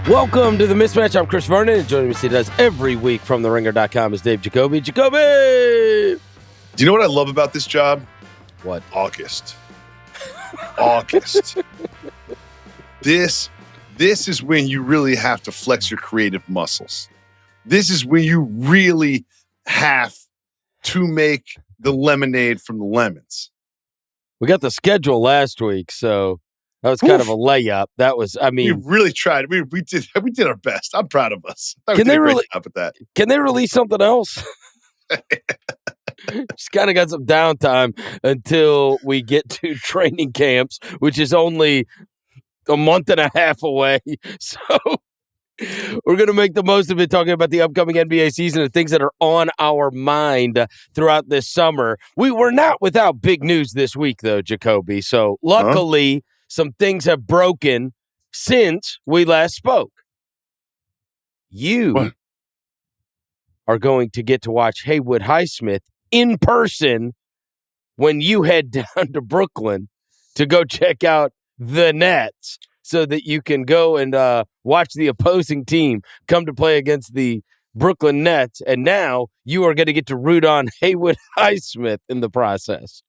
Welcome to the Mismatch. I'm Chris Vernon, and joining me today does every week from TheRinger.com is Dave Jacoby. Jacoby! Do you know what I love about this job? What? August. This is when you really have to flex your creative muscles. This is when you really have to make the lemonade from the lemons. We got the schedule last week, so that was kind of a layup. That was, we really tried. We did our best. I'm proud of us. Can they really job at that? Can they release something else? Just kind of got some downtime until we get to training camps, which is only a month and a half away. So we're going to make the most of it, talking about the upcoming NBA season and things that are on our mind throughout this summer. We were not without big news this week, though, Jacoby. So luckily, some things have broken since we last spoke. You are going to get to watch Haywood Highsmith in person when you head down to Brooklyn to go check out the Nets so that you can go and watch the opposing team come to play against the Brooklyn Nets. And now you are going to get to root on Haywood Highsmith in the process.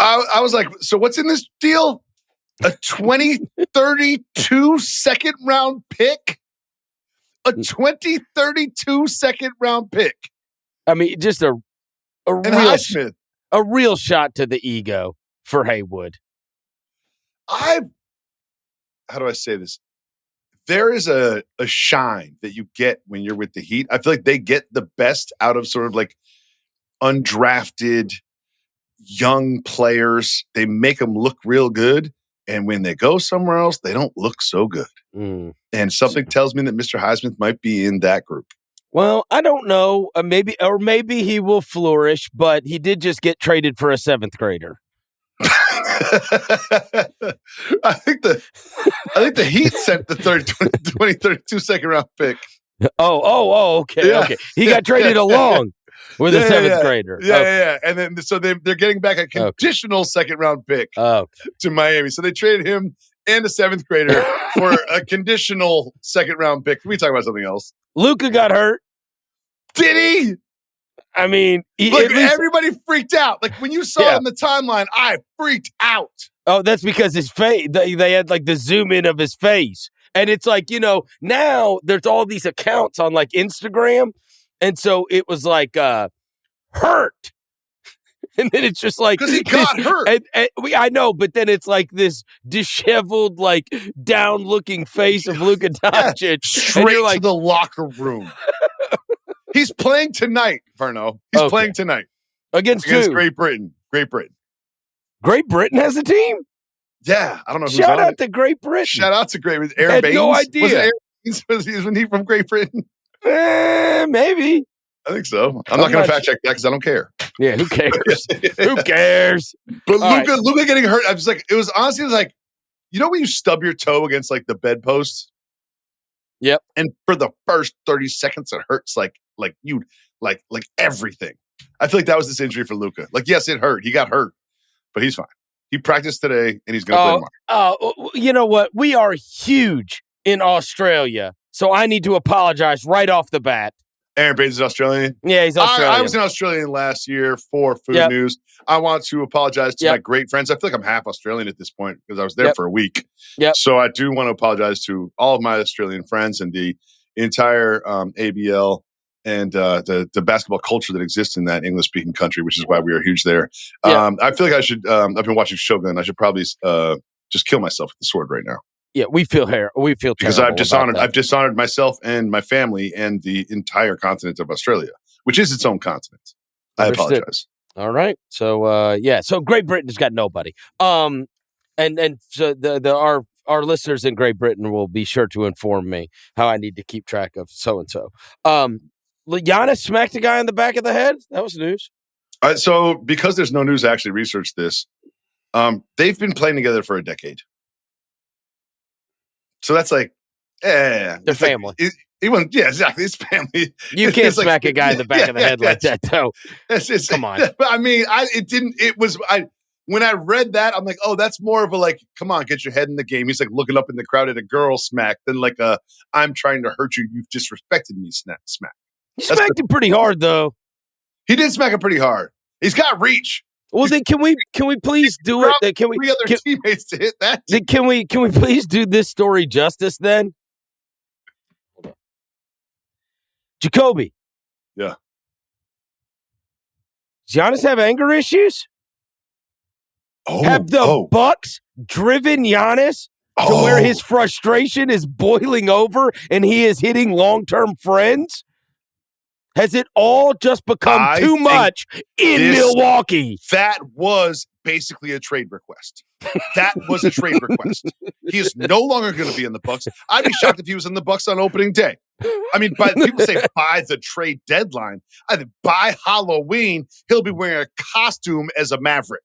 I was like, so what's in this deal? A 2032 second round pick? A 2032 second round pick. I mean, just a real shot to the ego for Haywood. How do I say this? There is a shine that you get when you're with the Heat. I feel like they get the best out of sort of like undrafted young players. They make them look real good. And when they go somewhere else, they don't look so good. And something tells me that Mr. Highsmith might be in that group. Well, I don't know. Maybe he will flourish, but he did just get traded for a seventh grader. I think the Heat sent the 2032 second round pick. Okay. He got traded along with a seventh grader. Yeah. And then so they're getting back a conditional second round pick to Miami. So they traded him and a seventh grader for a conditional second round pick. Can we talk about something else? Luka got hurt. Did he? I mean, everybody freaked out. Like when you saw it on the timeline, I freaked out. Oh, that's because his face, they had like the zoom in of his face. And it's like, now there's all these accounts on like Instagram. And so it was like hurt. And then it's just like, because he got hurt. I know, but then it's like this disheveled, like down looking face of Luka Doncic. Straight to the locker room. He's playing tonight, Verno. He's playing tonight. Against Great Britain. Great Britain has a team? Yeah. I don't know who's Shout on out to Great Britain. Shout out to Great Britain. Aaron Baines? No idea. Was it Aaron Baines? Wasn't he from Great Britain? Maybe. I think so. I'm not going to fact check that because I don't care. Yeah, who cares? Who cares? But Luka getting hurt, I was like, it was like, when you stub your toe against like the bedpost? Yep. And for the first 30 seconds, it hurts like everything. I feel like that was this injury for Luka. Like, yes, it hurt. He got hurt, but he's fine. He practiced today, and he's going to play tomorrow. You know what? We are huge in Australia, so I need to apologize right off the bat. Aaron Baines is Australian? Yeah, he's Australian. I was in Australian last year for Food News. I want to apologize to my great friends. I feel like I'm half Australian at this point because I was there for a week. Yep. So I do want to apologize to all of my Australian friends and the entire ABL and the basketball culture that exists in that English-speaking country, which is why we are huge there. I feel like I should I've been watching Shogun. I should probably just kill myself with the sword right now. Yeah, we feel because I've dishonored myself and my family and the entire continent of Australia, which is its own continent. I apologize. All right. So so Great Britain has got nobody. And so our listeners in Great Britain will be sure to inform me how I need to keep track of so and so. Giannis smacked a guy in the back of the head. That was news. So because there's no news, I actually researched this. They've been playing together for a decade. So that's like, the family. Like, exactly. It's family. You can't smack a guy in the back of the head like that, though. Come on. But I mean, when I read that, I'm like, oh, that's more of a like, come on, get your head in the game. He's like looking up in the crowd at a girl smack than like a I'm trying to hurt you. You've disrespected me smack. You smacked him pretty hard, though. He did smack him pretty hard. He's got reach. Well, then can we please do it? Can we three other teammates to hit that? Then can we please do this story justice then? Jacoby. Yeah. Does Giannis have anger issues? Have the Bucks driven Giannis to where his frustration is boiling over and he is hitting long-term friends? Has it all just become too much in Milwaukee? That was basically a trade request. That was a trade request. He is no longer going to be in the Bucks. I'd be shocked if he was in the Bucks on opening day. I mean, people say by the trade deadline. I think by Halloween, he'll be wearing a costume as a Maverick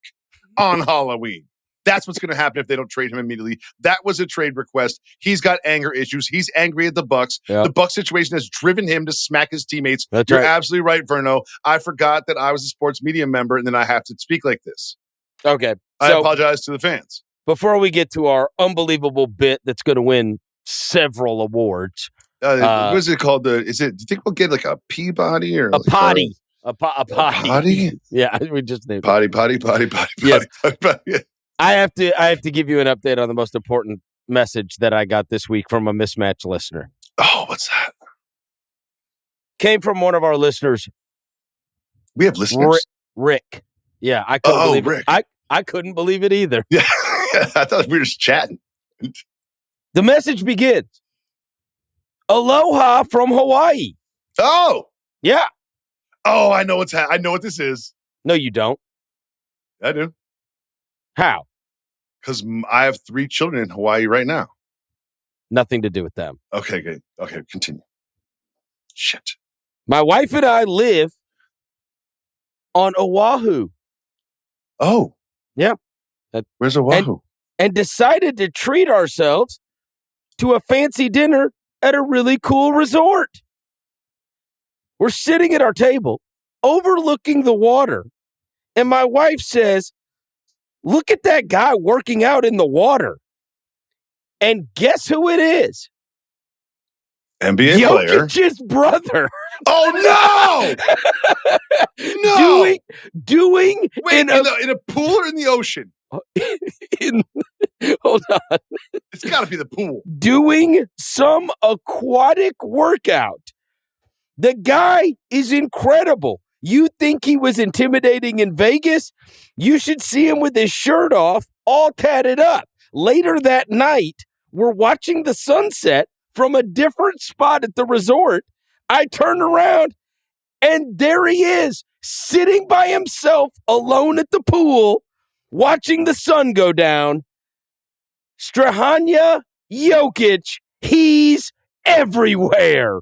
on Halloween. That's what's going to happen if they don't trade him immediately. That was a trade request. He's got anger issues. He's angry at the Bucks. Yep. The Bucks situation has driven him to smack his teammates. You're absolutely right, Verno. I forgot that I was a sports media member, and then I have to speak like this. Okay. I apologize to the fans. Before we get to our unbelievable bit that's going to win several awards. What is it called? Do you think we'll get like a Peabody or a potty? A potty? Yeah, we just named potty. Yes. Potty. I have to give you an update on the most important message that I got this week from a Mismatch listener. Oh, what's that? Came from one of our listeners. We have listeners? Rick. Yeah, I couldn't believe Rick. it. I couldn't believe it either. Yeah, I thought we were just chatting. The message begins. Aloha from Hawaii. Oh. Yeah. Oh, I know what this is. No, you don't. I do. How? Because I have 3 children in Hawaii right now. Nothing to do with them. Okay, good. Okay, continue. Shit. My wife and I live on Oahu. Oh. Yeah. Where's Oahu? And decided to treat ourselves to a fancy dinner at a really cool resort. We're sitting at our table, overlooking the water, and my wife says, "Look at that guy working out in the water." And guess who it is? NBA player. Jokic's brother. Oh, no! No! Doing Wait, in a pool or in the ocean? Hold on. It's got to be the pool. Doing some aquatic workout. The guy is incredible. You think he was intimidating in Vegas? You should see him with his shirt off, all tatted up. Later that night, we're watching the sunset from a different spot at the resort. I turn around, and there he is, sitting by himself alone at the pool, watching the sun go down. Strahinja Jokic, he's everywhere.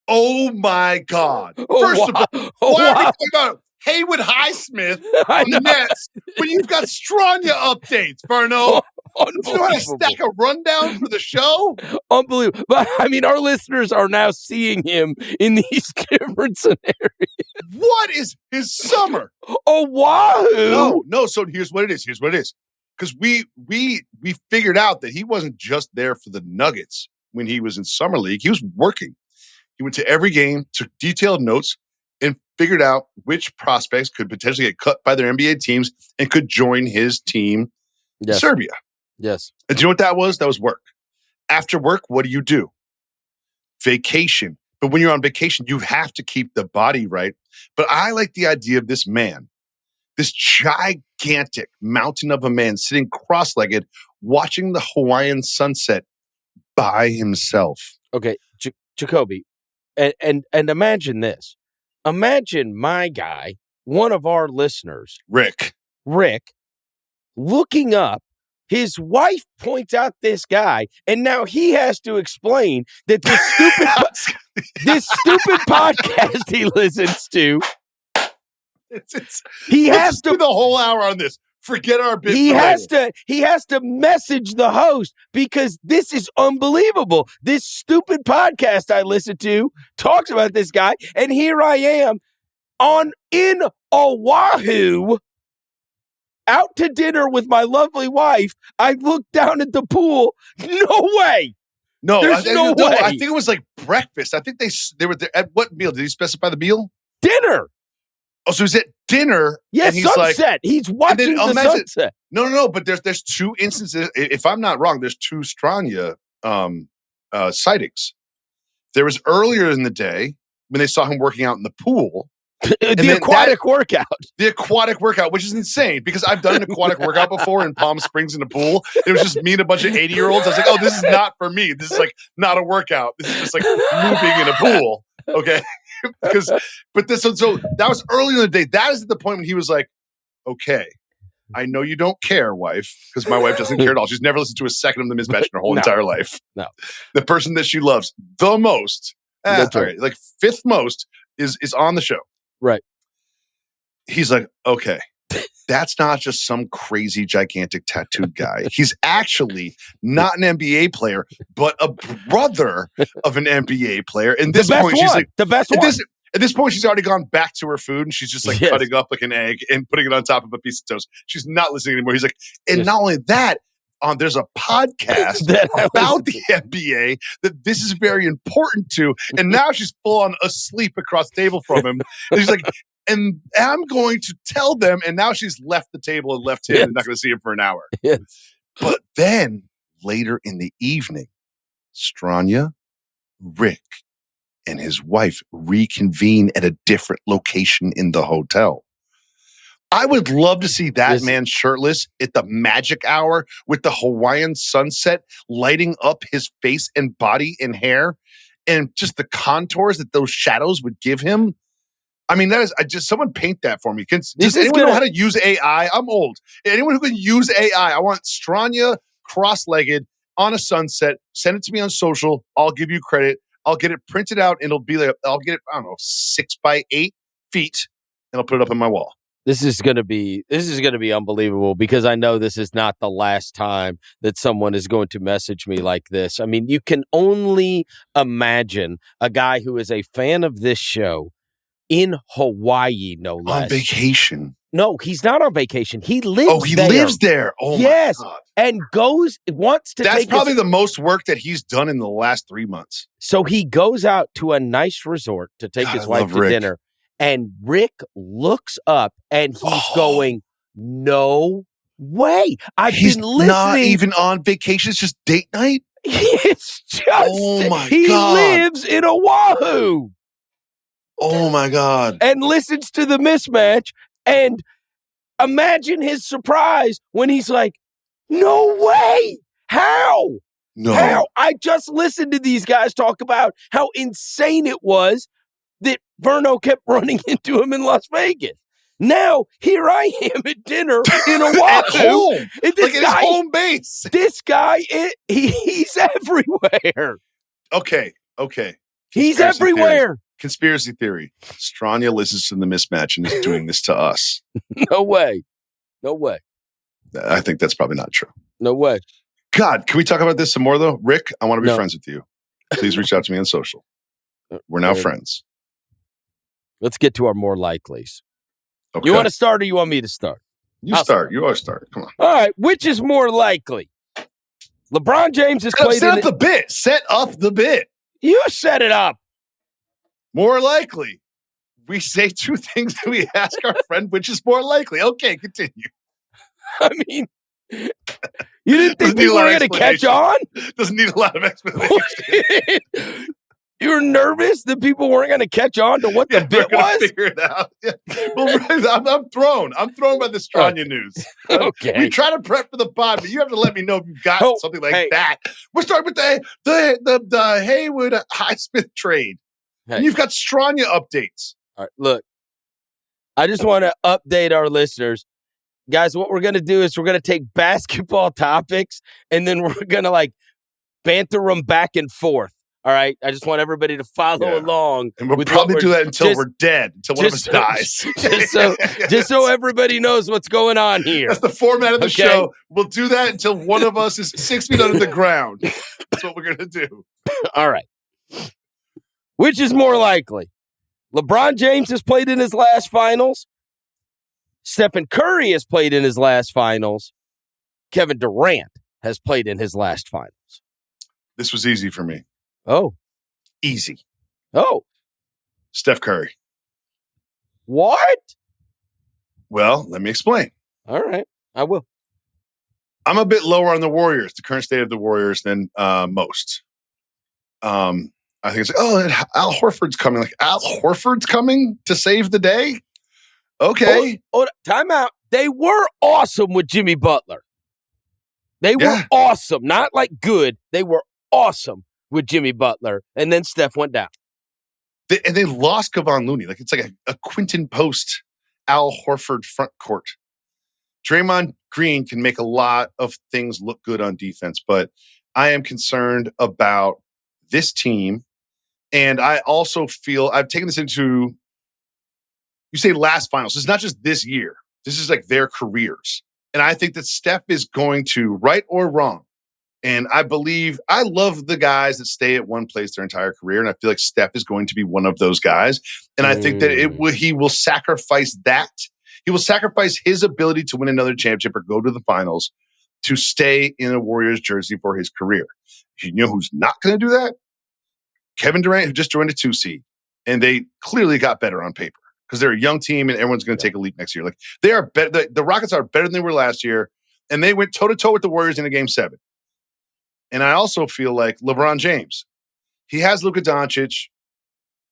Oh, my God. First of all, why are we talking about Haywood Highsmith on the Nets when you've got Strahinja updates, Verno? Do you know how to stack a rundown for the show? Unbelievable. But, I mean, our listeners are now seeing him in these different scenarios. What is his summer? Oahu. No. So here's what it is. Because we figured out that he wasn't just there for the Nuggets when he was in Summer League. He was working. He went to every game, took detailed notes, and figured out which prospects could potentially get cut by their NBA teams and could join his team in Serbia. Yes. And do you know what that was? That was work. After work, what do? Vacation. But when you're on vacation, you have to keep the body right. But I like the idea of this man, this gigantic mountain of a man sitting cross-legged, watching the Hawaiian sunset by himself. Okay, Jacoby, and imagine this. Imagine my guy, one of our listeners, Rick, looking up. His wife points out this guy, and now he has to explain that this stupid podcast he listens to. He has to do the whole hour on this. Forget our bit. He has to message the host because this is unbelievable. This stupid podcast I listen to talks about this guy, and here I am in Oahu out to dinner with my lovely wife. I looked down at the pool. No way. No, There's no way. I think it was like breakfast. I think they were there. At what meal? Did he specify the meal? Dinner. Oh, so he's at dinner. Yes, and he's sunset. Like, he's watching the sunset. No. But there's two instances. If I'm not wrong, there's two Strahinja sightings. There was earlier in the day when they saw him working out in the pool. The aquatic workout. The aquatic workout, which is insane because I've done an aquatic workout before in Palm Springs in a pool. It was just me and a bunch of 80-year-olds. I was like, oh, this is not for me. This is like not a workout. This is just like moving in a pool. Okay. So that was early in the day. That is at the point when he was like, okay, I know you don't care, wife, because my wife doesn't care at all. She's never listened to a second of the Mismatch in her whole entire life. No. The person that she loves the most, like fifth most, is on the show. Right. He's like, okay, that's not just some crazy, gigantic tattooed guy. He's actually not an NBA player, but a brother of an NBA player. And this point, she's like, the best one. At this point, she's already gone back to her food and she's just like cutting up like an egg and putting it on top of a piece of toast. She's not listening anymore. He's like, and not only that, there's a podcast about the NBA that this is very important to. And now she's full on asleep across the table from him. And she's like, and I'm going to tell them. And now she's left the table and left him and not going to see him for an hour. Yes. But then later in the evening, Strahinja, Rick, and his wife reconvene at a different location in the hotel. I would love to see that man shirtless at the magic hour with the Hawaiian sunset lighting up his face and body and hair and just the contours that those shadows would give him. I mean, that is someone paint that for me. Does anyone know how to use AI? I'm old. Anyone who can use AI, I want Strahinja cross-legged on a sunset. Send it to me on social. I'll give you credit. I'll get it printed out and it'll be like, I'll get it, I don't know, 6 by 8 feet and I'll put it up on my wall. This is going to be unbelievable because I know this is not the last time that someone is going to message me like this. I mean, you can only imagine a guy who is a fan of this show in Hawaii, no less. On vacation. No, he's not on vacation. He lives there. Oh, he lives there. Oh, yes. My God. And wants to That's probably the most work that he's done in the last 3 months. So he goes out to a nice resort to take his wife to dinner. And Rick looks up and he's going, no way. He's been listening. Not even on vacation. It's just date night. It's just, oh my God. He lives in Oahu. Oh my God. And listens to the Mismatch. And imagine his surprise when he's like, no way. How? No. How? I just listened to these guys talk about how insane it was that Verno kept running into him in Las Vegas. Now, here I am at dinner in Oahu. At home. Like his home base. This guy, he's everywhere. Okay. He's everywhere. Conspiracy theory. Strahinja listens to the Mismatch and is doing this to us. No way. I think that's probably not true. No way. God, can we talk about this some more, though? Rick, I want to be friends with you. Please reach out to me on social. We're now friends. Let's get to our more likelies. Okay. You want to start or you want me to start? You start. You always start. Come on. All right. Which is more likely? LeBron James has played Set up the bit. Set up the bit. You set it up. More likely. We say two things and we ask our friend which is more likely. Okay, continue. I mean, you didn't think people were going to catch on? Doesn't need a lot of explanation. You were nervous that people weren't going to catch on to what the bit was? Figure it out. Yeah. Well, I'm thrown. I'm thrown by the Strahinja news. Okay. We try to prep for the pod, but you have to let me know if you've got something like that. We're starting with the Haywood Highsmith trade. Hey. And you've got Strahinja updates. All right, look. I just want to update our listeners. Guys, what we're going to do is we're going to take basketball topics and then we're going to banter them back and forth. All right. I just want everybody to follow along. And we'll probably do that until we're dead, until one of us dies. just so everybody knows what's going on here. That's the format of the show. We'll do that until one of us is 6 feet under the ground. That's what we're going to do. All right. Which is more likely? LeBron James has played in his last finals. Stephen Curry has played in his last finals. Kevin Durant has played in his last finals. This was easy for me. Oh. Easy. Oh. Steph Curry. What? Well, let me explain. All right. I will. I'm a bit lower on the Warriors, the current state of the Warriors, than most. I think it's like, oh, Al Horford's coming. Like, Al Horford's coming to save the day? Okay. Time out. They were awesome with Jimmy Butler. They were awesome. Not like good. They were awesome with Jimmy Butler. And then Steph went down. They lost Kevon Looney. Like, it's like a Quinton Post, Al Horford front court. Draymond Green can make a lot of things look good on defense, but I am concerned about this team. And I also feel I've taken this into, you say last finals. It's not just this year. This is like their careers. And I think that Steph is going to, right or wrong. And I love the guys that stay at one place their entire career. And I feel like Steph is going to be one of those guys. And I think that he will sacrifice that. He will sacrifice his ability to win another championship or go to the finals to stay in a Warriors jersey for his career. You know who's not going to do that? Kevin Durant, who just joined a 2 seed. And they clearly got better on paper because they're a young team and everyone's going to take a leap next year. Like, they are better. The Rockets are better than they were last year. And they went toe-to-toe with the Warriors in a Game 7. And I also feel like LeBron James. He has Luka Doncic.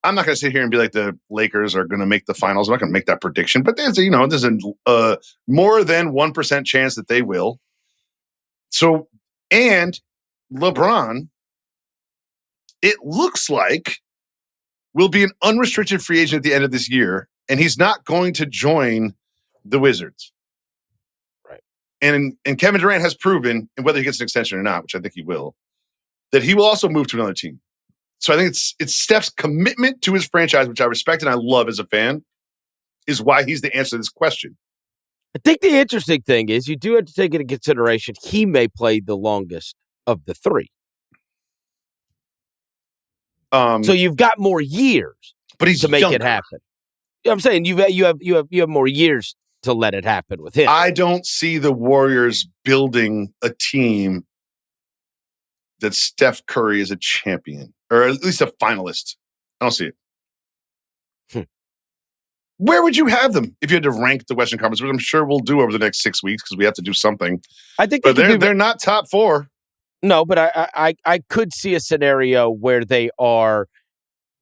I'm not going to sit here and be like the Lakers are going to make the finals. I'm not going to make that prediction. But there's a more than 1% chance that they will. So, and LeBron, it looks like, will be an unrestricted free agent at the end of this year. And he's not going to join the Wizards. And Kevin Durant has proven, and whether he gets an extension or not, which I think he will, that he will also move to another team. So I think it's Steph's commitment to his franchise, which I respect and I love as a fan, is why he's the answer to this question. I think the interesting thing is you do have to take into consideration he may play the longest of the 3. So you've got more years, but he's to make younger. It happen. You know what I'm saying you have more years to let it happen with him. I don't see the Warriors building a team that Steph Curry is a champion, or at least a finalist. I don't see it. Where would you have them if you had to rank the Western Conference, which I'm sure we'll do over the next 6 weeks because we have to do something. I think they're not top 4. No, but I could see a scenario where they are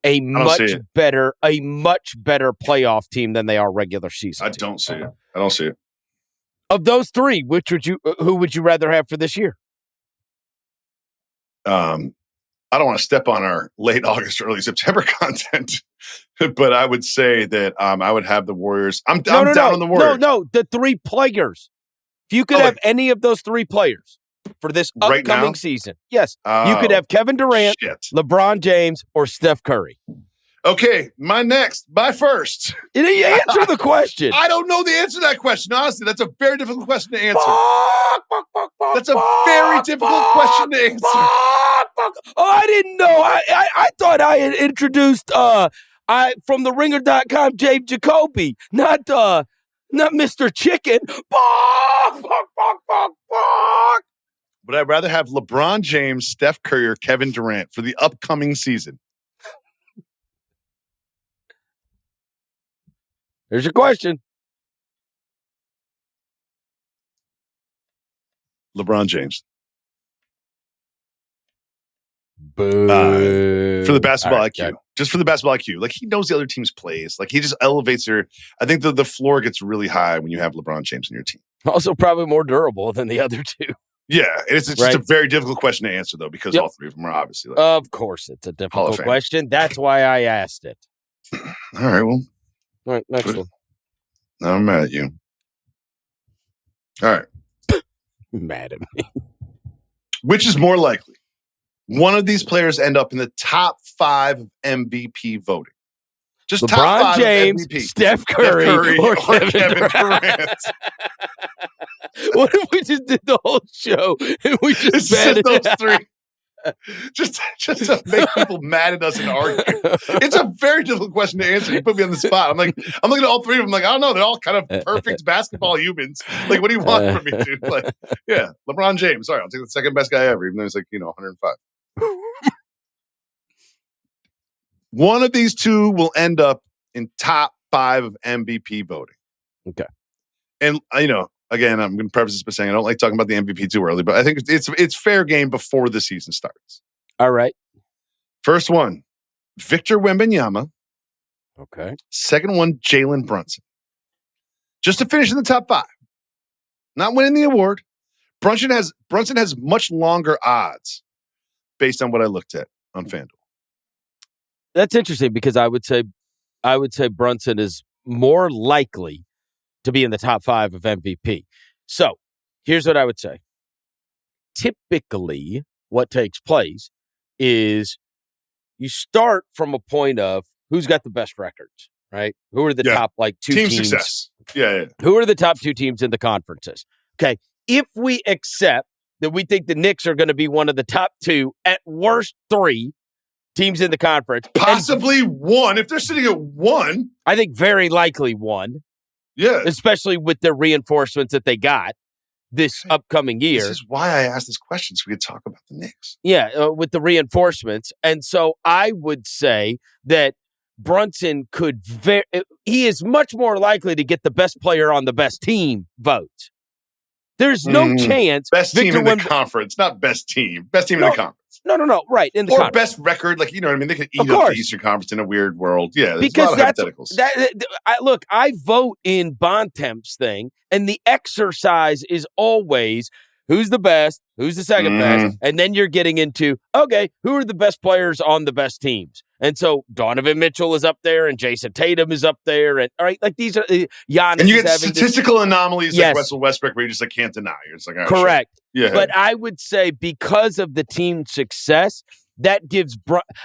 a much better playoff team than they are regular season. I don't see it. Of those 3, who would you rather have for this year? I don't want to step on our late August, early September content, but I would say that I would have the Warriors. I'm down on the Warriors. No, the 3 players. If you could have any of those 3 players for this upcoming season, yes, you could have Kevin Durant, LeBron James, or Steph Curry. Okay, my first. You answer the question. I don't know the answer to that question. Honestly, that's a very difficult question to answer. That's a very difficult question to answer. Oh, I didn't know. I thought I had introduced from theringer.com James Jacoby, not Mr. Chicken. Would I rather have LeBron James, Steph Curry, or Kevin Durant for the upcoming season? Here's your question. LeBron James. Boo. For the basketball IQ. Just for the basketball IQ. Like, he knows the other team's plays. Like, he just elevates I think the floor gets really high when you have LeBron James in your team. Also probably more durable than the other 2. Yeah, it's just a very difficult question to answer, though, because all 3 of them are obviously. Of course, it's a difficult question. That's why I asked it. All right, well. All right, next one. I'm mad at you. All right. Mad at me. Which is more likely? One of these players end up in the top 5 of MVP voting. Just LeBron top 5 James, MVP. Steph Curry or Kevin Durant. What if we just did the whole show and we just said those 3? just to make people mad at us and argue. It's a very difficult question to answer. You put me on the spot. I'm looking at all three of them. Like, I don't know. They're all kind of perfect basketball humans. Like, what do you want from me, dude? Like, yeah, LeBron James. Sorry, I'll take the second best guy ever, even though he's like, 105. One of these two will end up in top 5 of MVP voting. Okay. And, again, I'm going to preface this by saying I don't like talking about the MVP too early, but I think it's fair game before the season starts. All right. First one, Victor Wembanyama. Okay. Second one, Jalen Brunson. Just to finish in the top 5. Not winning the award. Brunson has much longer odds based on what I looked at on FanDuel. That's interesting because I would say Brunson is more likely to be in the top 5 of MVP. So here's what I would say. Typically, what takes place is you start from a point of who's got the best records, right? Who are the top 2 team teams? Success. Yeah. Who are the top 2 teams in the conferences? Okay. If we accept that we think the Knicks are going to be one of the top 2, at worst 3 teams in the conference. Possibly 1. If they're sitting at 1. I think very likely 1. Yeah. Especially with the reinforcements that they got this upcoming year. This is why I asked this question, so we could talk about the Knicks. Yeah, with the reinforcements. And so I would say that Brunson he is much more likely to get the best player on the best team vote. There's no chance. Best team in the conference, not best team. Best team in the conference. No. Right. In the or conference. Best record. Like, you know what I mean? They could eat up the Eastern Conference in a weird world. Yeah. Because a lot of hypotheticals. I vote in Bontemps thing, and the exercise is always who's the best, who's the second best, and then you're getting into, okay, who are the best players on the best teams? And so Donovan Mitchell is up there, and Jason Tatum is up there, and all right, like these are Giannis. And you get statistical anomalies like Russell Westbrook, where you just can't deny. You're just like, oh, correct. Shit. Yeah, but I would say because of the team's success, that gives.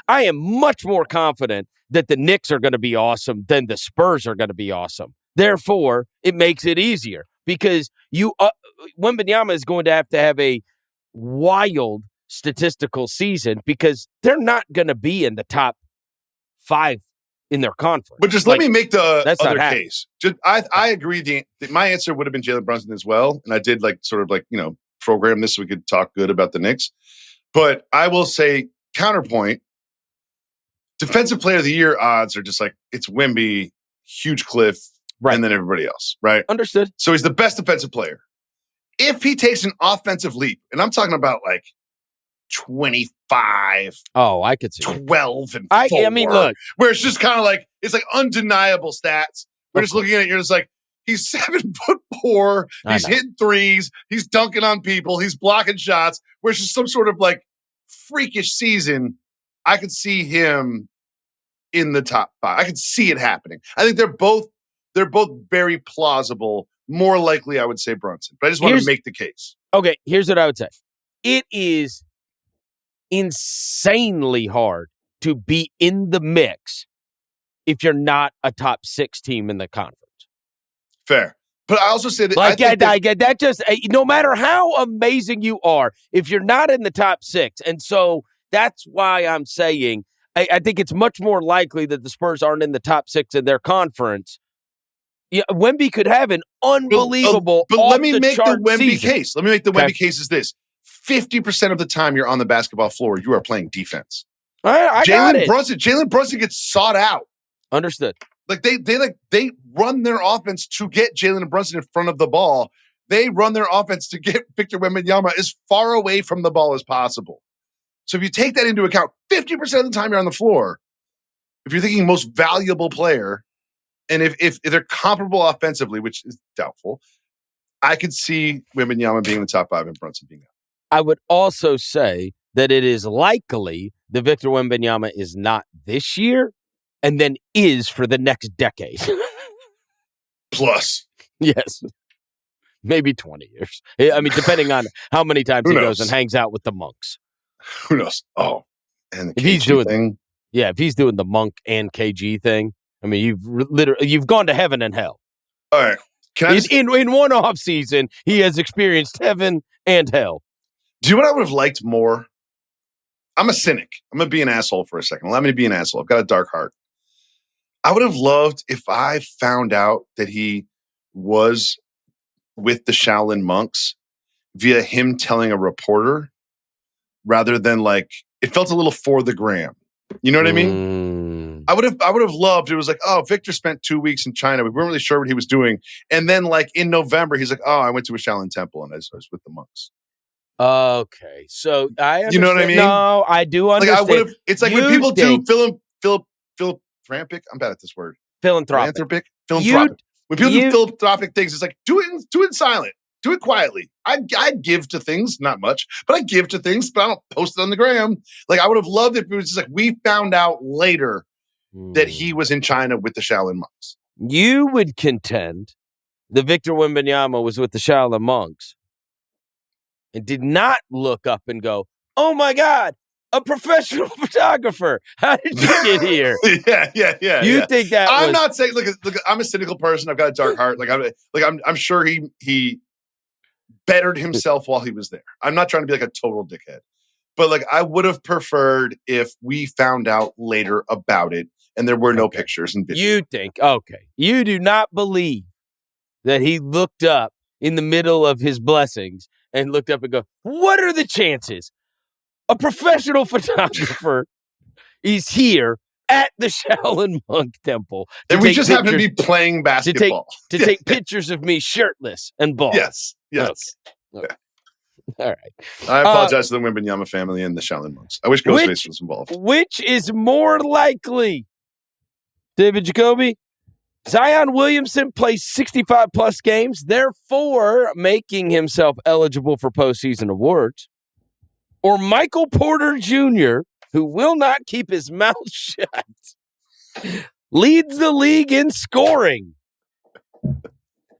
I am much more confident that the Knicks are going to be awesome than the Spurs are going to be awesome. Therefore, it makes it easier because Wembanyama is going to have a wild statistical season because they're not going to be in the top 5 in their conference. But just let me make the other case. I agree. My answer would have been Jalen Brunson as well, and I did program this so we could talk good about the Knicks. But I will say counterpoint. Defensive Player of the Year odds are just like it's Wemby, huge cliff, and then everybody else, right? Understood. So he's the best defensive player. If he takes an offensive leap, and I'm talking about like 25. Oh, I could see 12 and 4. I mean, look, where it's just kind of like it's like undeniable stats. We're just looking at it. You're just like he's 7'4". He's hitting threes. He's dunking on people. He's blocking shots. Where it's just some sort of like freakish season. I could see him in the top 5. I could see it happening. I think they're both very plausible. More likely, I would say Brunson. But I just want to make the case. Okay, here's what I would say. It is insanely hard to be in the mix if you're not a top 6 team in the conference. Fair. But I also say that that just no matter how amazing you are, if you're not in the top 6, and so that's why I'm saying I think it's much more likely that the Spurs aren't in the top 6 in their conference. Yeah, Wemby could have an unbelievable. But let me make the Wemby season. case. Let me make the Wemby case is this: 50% of the time you're on the basketball floor, you are playing defense. I got it. Jalen Brunson gets sought out. Understood. Like they run their offense to get Jalen Brunson in front of the ball. They run their offense to get Victor Wembanyama as far away from the ball as possible. So if you take that into account, 50% of the time you're on the floor, if you're thinking most valuable player, and if they're comparable offensively, which is doubtful, I could see Wembanyama being in the top 5 and Brunson being out. I would also say that it is likely that Victor Wembanyama is not this year and then is for the next decade. Plus. Yes. Maybe 20 years. I mean, depending on how many times he goes and hangs out with the monks. Who knows? Oh, and the if he's doing thing. Yeah, if he's doing the monk and KG thing, I mean, you've gone to heaven and hell. All right. In one off season, he has experienced heaven and hell. Do you know what I would have liked more? I'm a cynic. I'm going to be an asshole for a second. Allow me to be an asshole. I've got a dark heart. I would have loved if I found out that he was with the Shaolin monks via him telling a reporter rather than like, it felt a little for the gram. You know what I mean? I would have loved, it was like, oh, Victor spent 2 weeks in China. We weren't really sure what he was doing. And then like in November, he's like, oh, I went to a Shaolin temple and I was with the monks. Okay. So I understand. You know what I mean? No, I do understand. Like I would have, it's like when people do philanthropic, I'm bad at this word. Philanthropic. Philanthropic. When people do philanthropic things, it's like, do it in silent. Do it quietly. I give to things, not much, but I give to things, but I don't post it on the gram. Like I would have loved it if it was just like, we found out later that he was in China with the Shaolin monks. You would contend that Victor Wembanyama was with the Shaolin monks and did not look up and go, oh my God, a professional photographer. How did you get here? Yeah. You think that I'm not saying, look, I'm a cynical person. I've got a dark heart. I'm sure he bettered himself while he was there. I'm not trying to be like a total dickhead, but like I would have preferred if we found out later about it and there were no pictures and videos. You think, you do not believe that he looked up in the middle of his blessings and looked up and go, what are the chances a professional photographer is here at the Shaolin Monk Temple? And we just happen to be playing basketball. To take pictures of me shirtless and bald. Yes. Okay. All right. I apologize to the Wembanyama family and the Shaolin monks. I wish Ghostface was involved. Which is more likely, David Jacoby? Zion Williamson plays 65-plus games, therefore making himself eligible for postseason awards, or Michael Porter Jr., who will not keep his mouth shut, leads the league in scoring.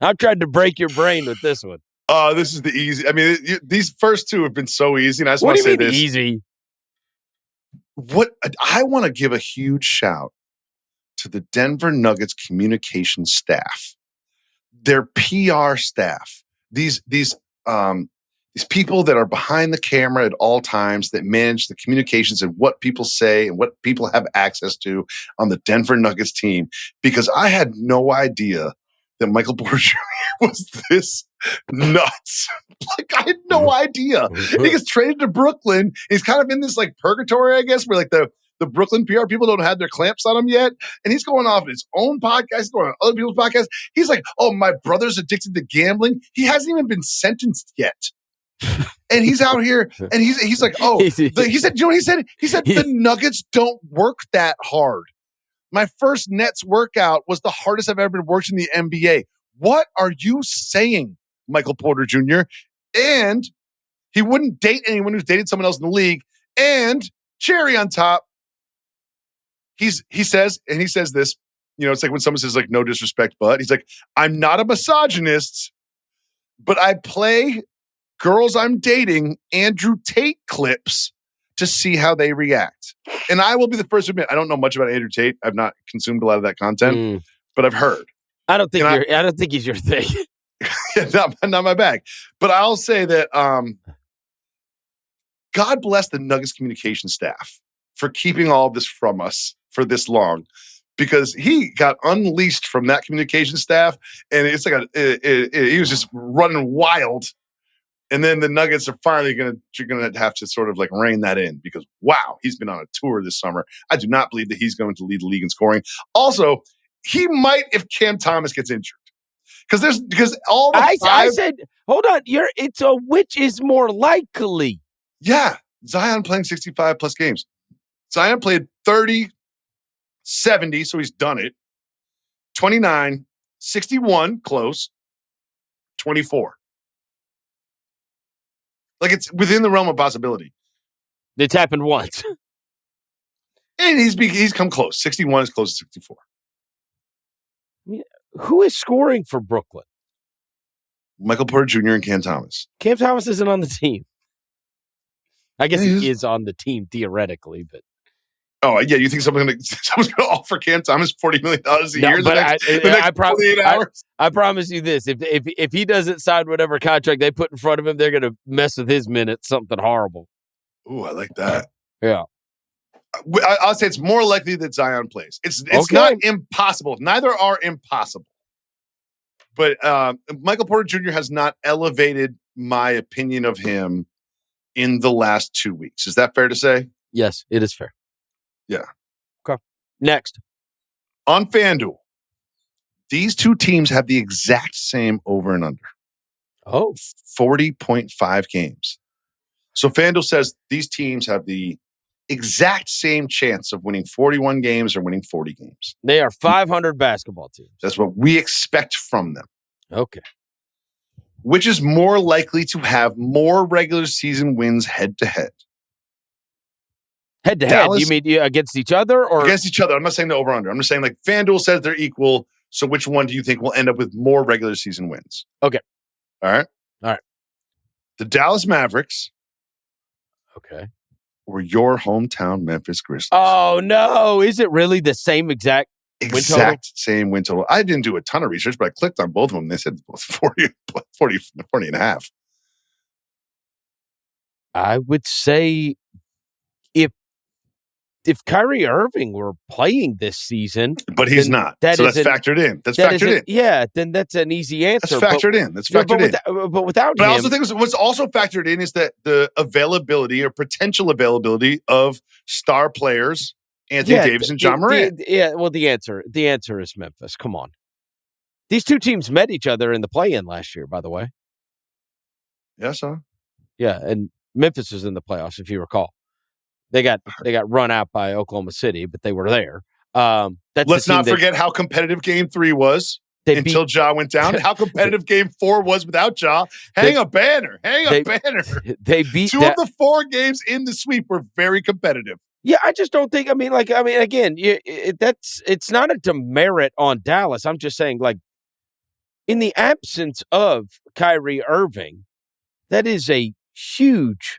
I've tried to break your brain with this one. This is the easy. I mean, these first two have been so easy, and I just want to say this. Easy? What I want to give a huge shout to the Denver Nuggets communication staff, their PR staff. These people that are behind the camera at all times that manage the communications and what people say and what people have access to on the Denver Nuggets team. Because I had no idea that Michael Porter Jr. was this nuts. Like I had no idea. He gets traded to Brooklyn. He's kind of in this like purgatory, I guess, where like the Brooklyn PR people don't have their clamps on him yet. And he's going off his own podcast, he's going on other people's podcasts. He's like, oh, my brother's addicted to gambling. He hasn't even been sentenced yet. And he's out here and he's like, oh, he said, you know what he said? He said the Nuggets don't work that hard. My first Nets workout was the hardest I've ever worked in the NBA. What are you saying, Michael Porter Jr.? And he wouldn't date anyone who's dated someone else in the league. And cherry on top, he says this, you know, it's like when someone says like, no disrespect, but he's like, I'm not a misogynist, but I play girls I'm dating Andrew Tate clips to see how they react. And I will be the first to admit, I don't know much about Andrew Tate. I've not consumed a lot of that content, but I've heard. I don't think he's your thing. not my bag. But I'll say that God bless the Nuggets communication staff for keeping all this from us for this long, because he got unleashed from that communication staff, and it's like he was just running wild. And then the Nuggets are finally going to have to sort of like rein that in, because, wow, he's been on a tour this summer. I do not believe that he's going to lead the league in scoring. Also, he might if Cam Thomas gets injured. Because all the I said, hold on, it's a which is more likely. Yeah, Zion playing 65-plus games. Zion played 30, 70, so he's done it. 29, 61, close, 24. Like, it's within the realm of possibility. It's happened once. And he's come close. 61 is close to 64. Who is scoring for Brooklyn? Michael Porter Jr. and Cam Thomas. Cam Thomas isn't on the team. I guess he is on the team theoretically, but. Oh, yeah, you think someone's going to offer Cam Thomas $40 million a year but the next 48 hours? I promise you this. If he doesn't sign whatever contract they put in front of him, they're going to mess with his minutes, something horrible. Ooh, I like that. Yeah. I'll say it's more likely that Zion plays. It's Okay. not impossible. Neither are impossible. But Michael Porter Jr. has not elevated my opinion of him in the last 2 weeks. Is that fair to say? Yes, it is fair. Yeah. Okay. Next. On FanDuel, these two teams have the exact same over and under. Oh. 40.5 games. So FanDuel says these teams have the exact same chance of winning 41 games or winning 40 games. They are 500 basketball teams. That's what we expect from them. Okay. Which is more likely to have more regular season wins head-to-head? Head-to-head, you mean against each other? Or against each other. I'm not saying the over-under. I'm just saying like FanDuel says they're equal, so which one do you think will end up with more regular season wins? Okay. All right? All right. The Dallas Mavericks. Okay. Or your hometown Memphis Grizzlies. Oh, no. Is it really the same exact win total? Same win total. I didn't do a ton of research, but I clicked on both of them. They said 40 and a half. I would say if Kyrie Irving were playing this season. But he's not. That's factored in. That's factored in. Yeah, then that's an easy answer. That's factored in. That's factored in. But without him. But I also think what's also factored in is that the availability or potential availability of star players, Anthony Davis and John Morant. The answer is Memphis. Come on. These two teams met each other in the play-in last year, by the way. Yeah, so. Yeah, and Memphis was in the playoffs, if you recall. They got run out by Oklahoma City, but they were there. Let's not forget how competitive Game 3 was until Ja went down. How competitive Game 4 was without Ja. Hang a banner. They beat two of the 4 games in the sweep were very competitive. Yeah, I just don't think. Again, it's not a demerit on Dallas. I'm just saying, like, in the absence of Kyrie Irving, that is a huge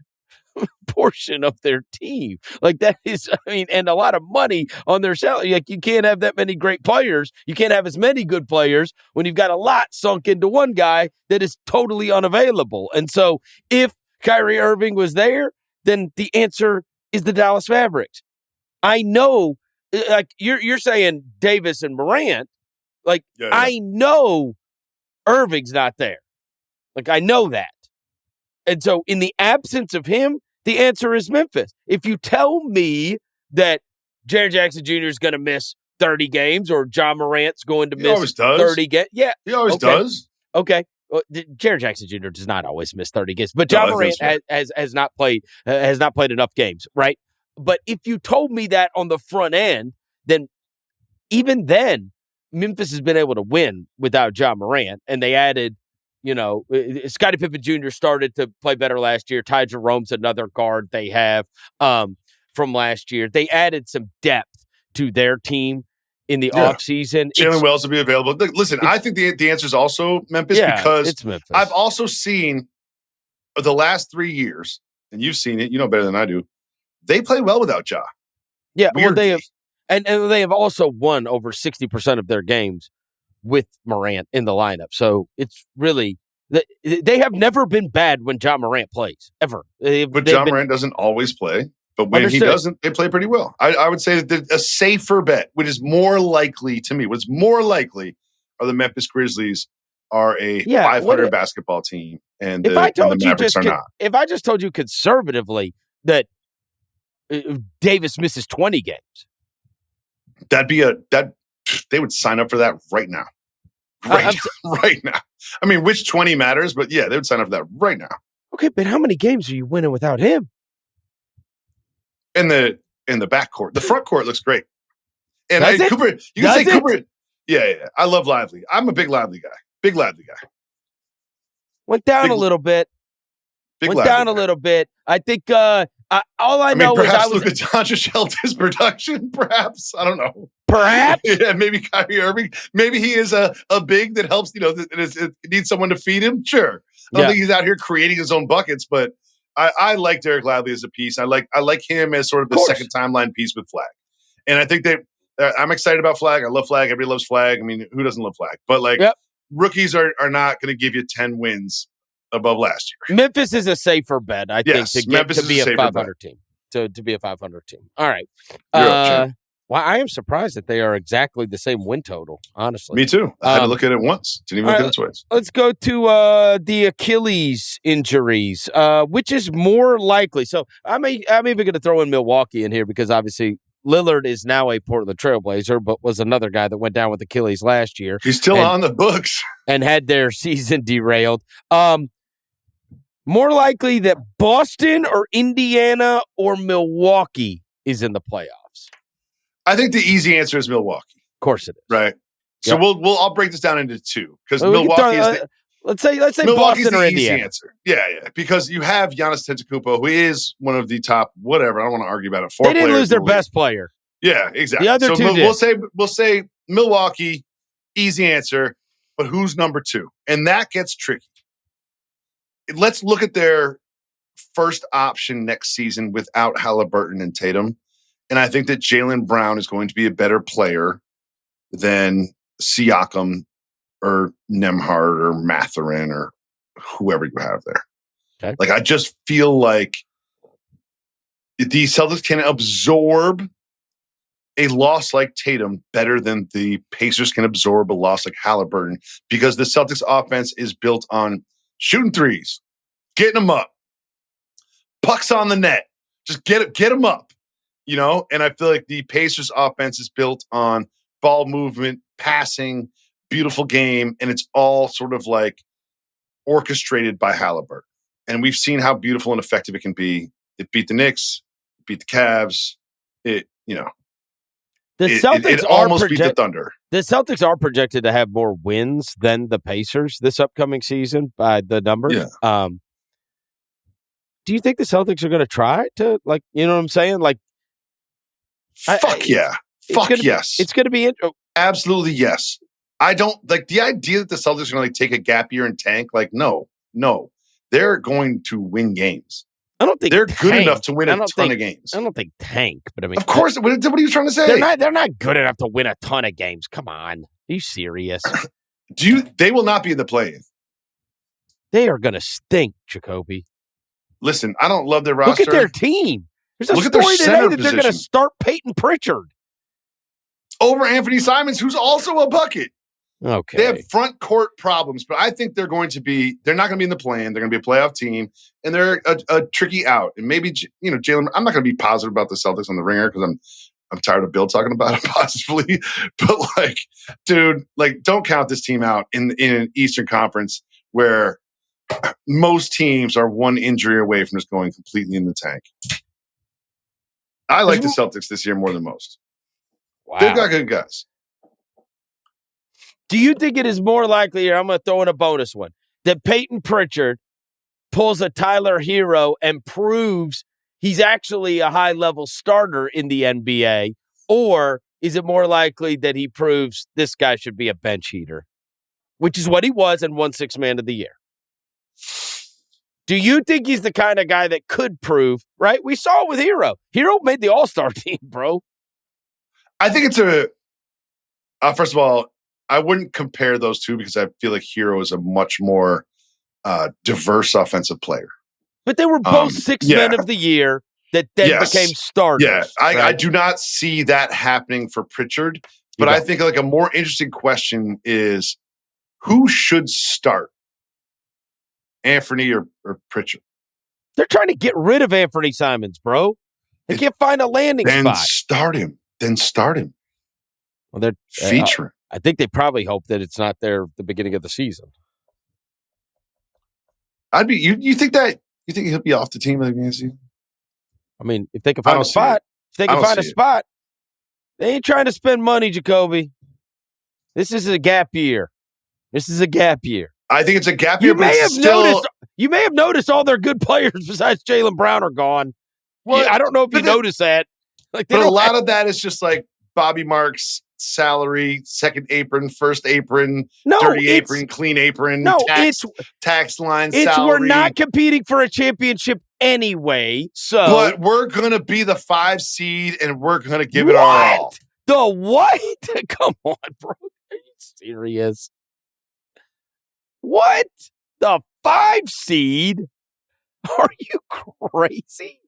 portion of their team. Like, that is, and a lot of money on their salary. Like, you can't have that many great players. You can't have as many good players when you've got a lot sunk into one guy that is totally unavailable. And so if Kyrie Irving was there, then the answer is the Dallas Mavericks. I know, like, you're saying Davis and Morant. Like, yeah. I know Irving's not there. Like, I know that. And so in the absence of him, the answer is Memphis. If you tell me that Jaren Jackson Jr. is going to miss 30 games or John Morant's going to miss 30 games. Yeah. He always does. Okay. Well, Jaren Jackson Jr. does not always miss 30 games, but John Morant has not played enough games, right? But if you told me that on the front end, then even then, Memphis has been able to win without John Morant, and they added, Scottie Pippen Jr. started to play better last year. Ty Jerome's another guard they have from last year. They added some depth to their team in the offseason. Jalen Wells will be available. Listen, I think the answer is also Memphis because it's Memphis. I've also seen the last 3 years, and you've seen it, you know better than I do, they play well without Ja. Yeah, well, they have, and they have also won over 60% of their games with Morant in the lineup. So it's really, they have never been bad when John Morant plays, ever. But John Morant doesn't always play. But when he doesn't, they play pretty well. I would say that a safer bet, which is more likely to me, what's more likely are the Memphis Grizzlies are a 500 basketball team, and the Mavericks are not. If I just told you conservatively that Davis misses 20 games, they would sign up for that right now. Right now. I mean, which 20 matters, but yeah, they would sign up for that right now. Okay, but how many games are you winning without him? In the backcourt. The front court looks great. And Cooper, you can say Cooper. Yeah. I love Lively. I'm a big Lively guy. Went down a little bit. Little bit. I think all I know is I was... Luka Doncic held his production, perhaps. I don't know. Perhaps? Yeah, maybe Kyrie Irving. Maybe he is a big that helps, it needs someone to feed him. Sure. I don't think he's out here creating his own buckets, but I like Derek Lively as a piece. I like him as sort of the second timeline piece with Flag. And I think I'm excited about Flag. I love Flag. Everybody loves Flag. I mean, who doesn't love Flag? But rookies are not going to give you 10 wins above last year. Memphis is a safer bet, I think, to be a 500 team. to be a 500 team. All right. You're up, champ. Well, I am surprised that they are exactly the same win total, honestly. Me too. I had to look at it once. Didn't even look at it twice. Let's go to the Achilles injuries, which is more likely. So I'm even going to throw in Milwaukee in here because obviously Lillard is now a Portland Trailblazer, but was another guy that went down with Achilles last year. He's still on the books. And had their season derailed. More likely that Boston or Indiana or Milwaukee is in the playoffs. I think the easy answer is Milwaukee. Of course it is. Right. So I'll break this down into two because Milwaukee is let's say Milwaukee's Boston or the Indiana. easy answer. Yeah, because you have Giannis Antetokounmpo, who is one of the top whatever. I don't want to argue about it. They didn't lose their best player. Yeah, exactly. The other two did. We'll say Milwaukee, easy answer, but who's number two? And that gets tricky. Let's look at their first option next season without Halliburton and Tatum. And I think that Jalen Brown is going to be a better player than Siakam or Nembhard or Mathurin or whoever you have there. Okay. Like, I just feel like the Celtics can absorb a loss like Tatum better than the Pacers can absorb a loss like Halliburton because the Celtics offense is built on shooting threes, getting them up, pucks on the net, just get them up. And I feel like the Pacers offense is built on ball movement, passing, beautiful game, and it's all sort of like orchestrated by Halliburton. And we've seen how beautiful and effective it can be. It beat the Knicks, it beat the Cavs. The Celtics almost beat the Thunder. The Celtics are projected to have more wins than the Pacers this upcoming season by the numbers. Yeah. Do you think the Celtics are going to try to, like, you know what I'm saying? Like, Fuck yes. It's going to be absolutely yes. I don't like the idea that the Celtics are going to like take a gap year and tank. Like, no, they're going to win games. I don't think they're good enough to win a ton of games. I don't think tank, but I mean, of course. What are you trying to say? They're not good enough to win a ton of games. Come on, are you serious? They will not be in the play-in. They are going to stink, Jacoby. Listen, I don't love their roster. Look at their team. There's a Look story today that they're going to start Peyton Pritchard over Anthony Simons, who's also a bucket. Okay. They have front court problems, but I think they're not going to be in the play-in. They're going to be a playoff team, and they're a tricky out. And maybe, Jalen, I'm not going to be positive about the Celtics on the Ringer because I'm tired of Bill talking about it positively. But like, dude, like, don't count this team out in an Eastern Conference where most teams are one injury away from just going completely in the tank. I like the Celtics this year more than most. Wow. They've got good guys. Do you think it is more likely, here I'm going to throw in a bonus one, that Peyton Pritchard pulls a Tyler Hero and proves he's actually a high-level starter in the NBA, or is it more likely that he proves this guy should be a bench heater, which is what he was and won Sixth Man of the Year? Do you think he's the kind of guy that could prove, right? We saw it with Hero. Hero made the All-Star team, bro. I think it's first of all, I wouldn't compare those two because I feel like Hero is a much more diverse offensive player. But they were both Sixth Men of the Year that then became starters. Yeah, I do not see that happening for Pritchard. But I think like a more interesting question is who should start? Anthony or Pritchard? They're trying to get rid of Anthony Simons, bro. They can't find a landing spot. Then start him. Well, they're featuring. I think they probably hope that it's not there at the beginning of the season. You think he'll be off the team at the beginning of the season? I mean, if they can find a spot, they ain't trying to spend money, Jacoby. This is a gap year. I think it's a gap year, You may have noticed all their good players besides Jalen Brown are gone. Well, I don't know if you noticed that. Like, but a lot of that is just like Bobby Marks' salary, second apron, first apron, dirty apron, clean apron, tax line, salary. We're not competing for a championship anyway, so. But we're going to be the 5 seed, and we're going to give it our all. The what? Come on, bro. Are you serious? What? The 5 seed? Are you crazy?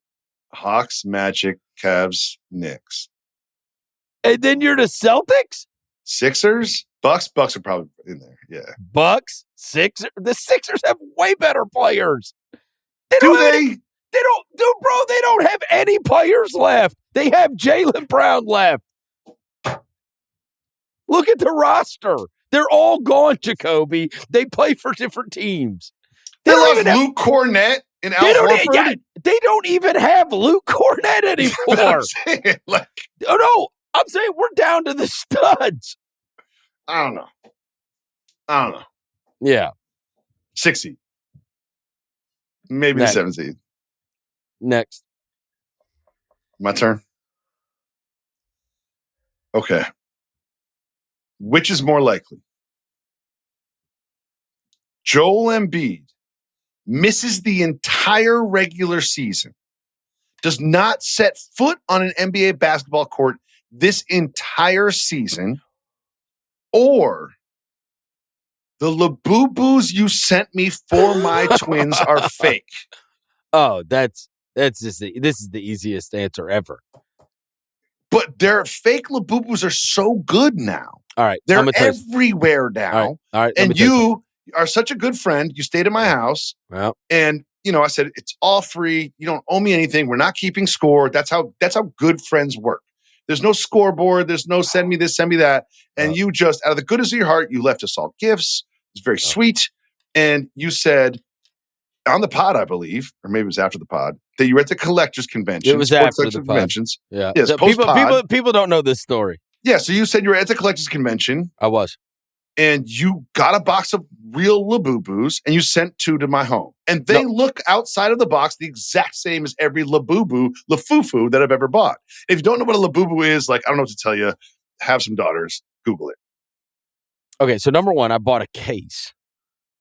Hawks, Magic, Cavs, Knicks. And then you're the Celtics? Sixers? Bucks are probably in there. Yeah. Bucks, Sixers. The Sixers have way better players. Do they? They don't, dude, bro. They don't have any players left. They have Jalen Brown left. Look at the roster. They're all gone, Jacoby. They play for different teams. They lost Luke Cornett and Al Horford. They don't even have Luke Cornett anymore. Oh no, I'm saying we're down to the studs. I don't know. Yeah. 6 seed. Maybe the 7 seed. Next. My turn. Okay. Which is more likely? Joel Embiid misses the entire regular season, does not set foot on an NBA basketball court this entire season, or the Labubus you sent me for my twins are fake. Oh, that's just this is the easiest answer ever. But their fake Labubus are so good now. All right. They're everywhere now. All right. And you are such a good friend. You stayed at my house. Well, and I said, it's all free. You don't owe me anything. We're not keeping score. That's how good friends work. There's no scoreboard. There's no send me this, send me that. And you just, out of the goodness of your heart, you left us all gifts. It was very sweet. And you said on the pod, I believe, or maybe it was after the pod, that you were at the collectors convention. It was after the conventions. Yeah. Yes, people don't know this story. Yeah. So you said you were at the collectors convention. I was. And you got a box of real Labubus and you sent 2 to my home. And they look outside of the box the exact same as every Lafufu that I've ever bought. If you don't know what a Labubu is, I don't know what to tell you. Have some daughters. Google it. Okay, so number one, I bought a case.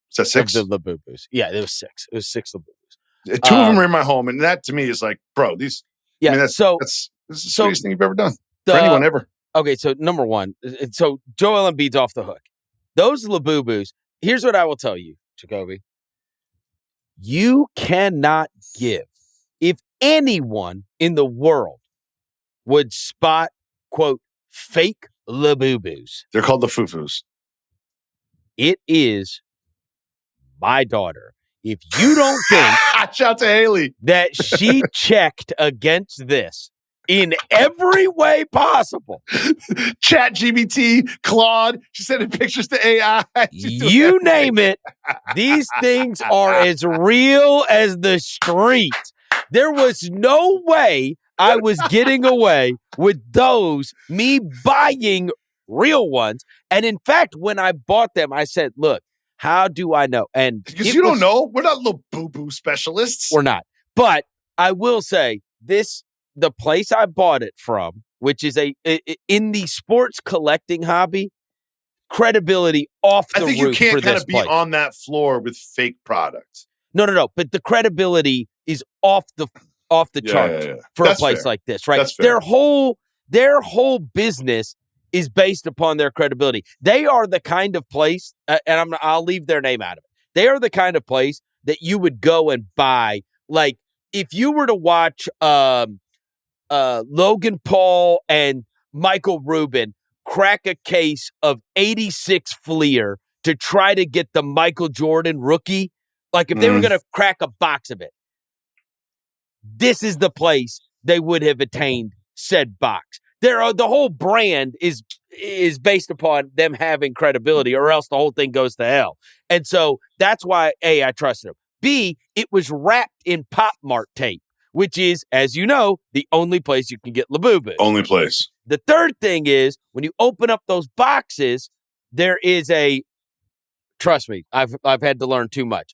Is that 6? Of the Labubus. Yeah, it was 6. It was 6 Labubus. 2 of them are in my home. And that to me is bro, these. Yeah, I mean, this is the sweetest thing you've ever done for anyone ever. Okay, so number one, so Joel Embiid's off the hook. Those Labubus, here's what I will tell you, Jacoby. You cannot give. If anyone in the world would spot, quote, fake Labubus. They're called the Fufus. It is my daughter. If you don't think shout to Haley that she checked against this in every way possible. Chat GBT, Claude, she's sending pictures to AI. You name it. These things are as real as the street. There was no way I was getting away with me buying real ones. And in fact, when I bought them, I said, look, how do I know? And because you don't know. We're not little boo-boo specialists. We're not. But I will say the place I bought it from, which is in the sports collecting hobby, credibility off the roof. I think you can't kind of be on that floor with fake products. No. But the credibility is off the chart for a place like this, right? That's fair. Their whole business is based upon their credibility. They are the kind of place, and I'll leave their name out of it. They are the kind of place that you would go and buy. Like if you were to watch Logan Paul and Michael Rubin crack a case of 86 Fleer to try to get the Michael Jordan rookie, like if they were going to crack a box of it, this is the place they would have attained said box. The whole brand is based upon them having credibility, or else the whole thing goes to hell. And so that's why, A, I trusted them. B, it was wrapped in Pop Mart tape, which is, as you know, the only place you can get Labubus. Only place. The third thing is, when you open up those boxes, there is trust me, I've had to learn too much.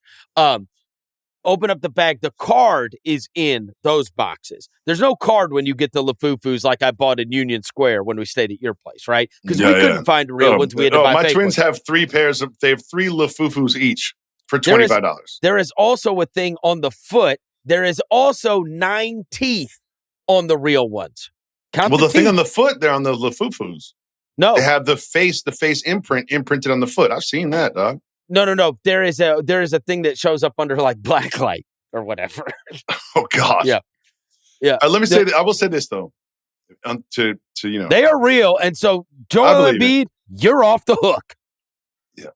Open up the bag. The card is in those boxes. There's no card when you get the Lafufus like I bought in Union Square when we stayed at your place, right? Because we couldn't find real ones. We had to buy my fake twins ones. have 3 pairs of. They have 3 Lafufus each for $25. There is also a thing on the foot. There is also 9 teeth on the real ones. Count the thing teeth. on the foot, they're on the Lafufus. No, they have the face imprint imprinted on the foot. I've seen that, dog. No. There is a thing that shows up under like black light or whatever. Oh God. Yeah. Yeah. Let me say that. I will say this though, to they are real, and so Joel Embiid, you're off the hook. Yeah.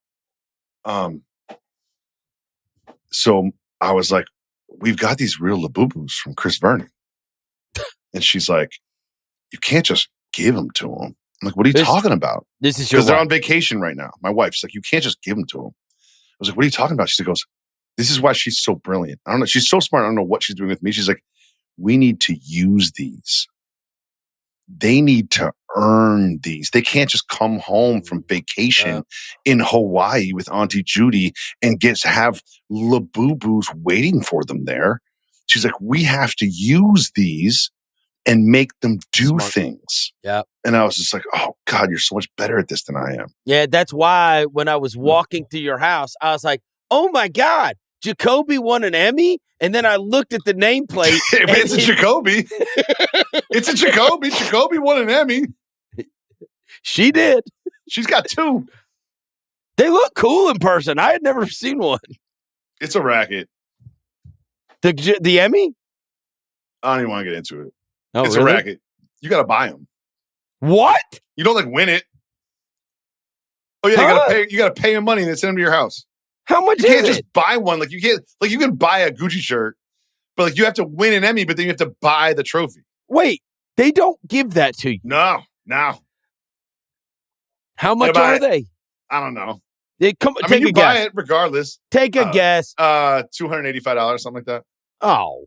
So I was like, we've got these real Labubus from Chris Vernon, and she's like, you can't just give them to him. I'm like, what are you talking about? This is your because they're on vacation right now. My wife's like, you can't just give them to him. I was like, what are you talking about? She goes, this is why she's so brilliant. I don't know. She's so smart. I don't know what she's doing with me. She's like, we need to use these. They need to earn these. They can't just come home from vacation in Hawaii with Auntie Judy and have Labubus waiting for them there. She's like, we have to use these and make them do things. Yeah. And I was just like, oh, God, you're so much better at this than I am. Yeah, that's why when I was walking through your house, I was like, oh, my God, Jacoby won an Emmy? And then I looked at the nameplate. It's a Jacoby. It's a Jacoby. Jacoby won an Emmy. She did. She's got 2. They look cool in person. I had never seen one. It's a racket. The Emmy? I don't even want to get into it. Oh, it's really? a racket. You got to buy them. What? You don't win it. Oh yeah, you gotta pay them money and then send them to your house. How much you can't just buy one. You can't you can buy a Gucci shirt, but you have to win an Emmy, but then you have to buy the trophy. Wait, they don't give that to you. No. How much are they? I don't know. You buy it regardless. Take a guess. $285, something like that. Oh,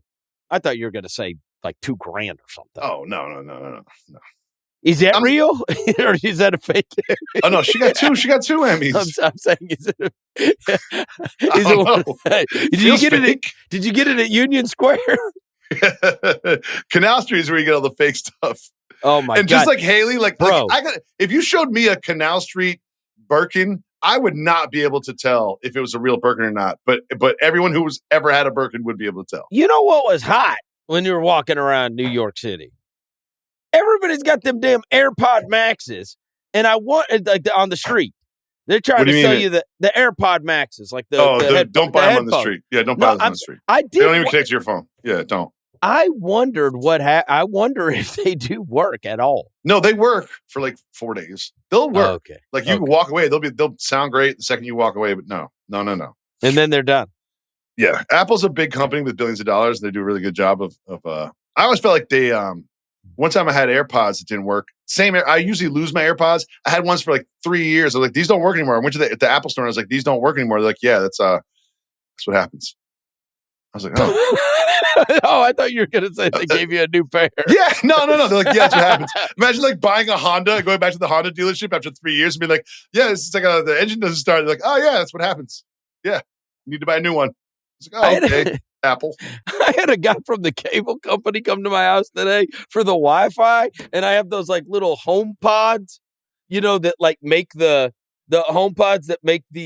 I thought you were gonna say like $2,000 or something. Oh no. Is that real, or is that a fake? Oh no, she got 2. She got 2 Emmys. I'm saying, is it? Did you get it at Union Square? Canal Street is where you get all the fake stuff. Oh my God! And just like Haley, bro, if you showed me a Canal Street Birkin, I would not be able to tell if it was a real Birkin or not. But everyone who's ever had a Birkin would be able to tell. You know what was hot when you were walking around New York City? Everybody's got them damn AirPod Maxes, and I want on the street. They're trying to sell you the AirPod Maxes, like don't buy them on the street. Yeah, don't buy them on the street. They don't even connect to your phone. Yeah, don't. I wondered I wonder if they do work at all. No, they work for 4 days. They'll work. Okay. You can walk away. They'll sound great the second you walk away, but no. And then they're done. Yeah, Apple's a big company with billions of dollars. They do a really good job of. I always felt like they. One time I had AirPods that didn't work. I usually lose my AirPods. I had ones for 3 years. I was like, these don't work anymore. I went to the Apple store and I was like, these don't work anymore. They're like, yeah, that's what happens. I was like, oh. Oh, I thought you were gonna say they gave you a new pair. Yeah, no. They're like, yeah, that's what happens. Imagine buying a Honda, going back to the Honda dealership after 3 years and being like, yeah, this is the engine doesn't start. They're like, oh yeah, that's what happens. Yeah, you need to buy a new one. It's like, oh, okay. Apple. I had a guy from the cable company come to my house today for the Wi-Fi, and I have those little home pods, that make the home pods that make the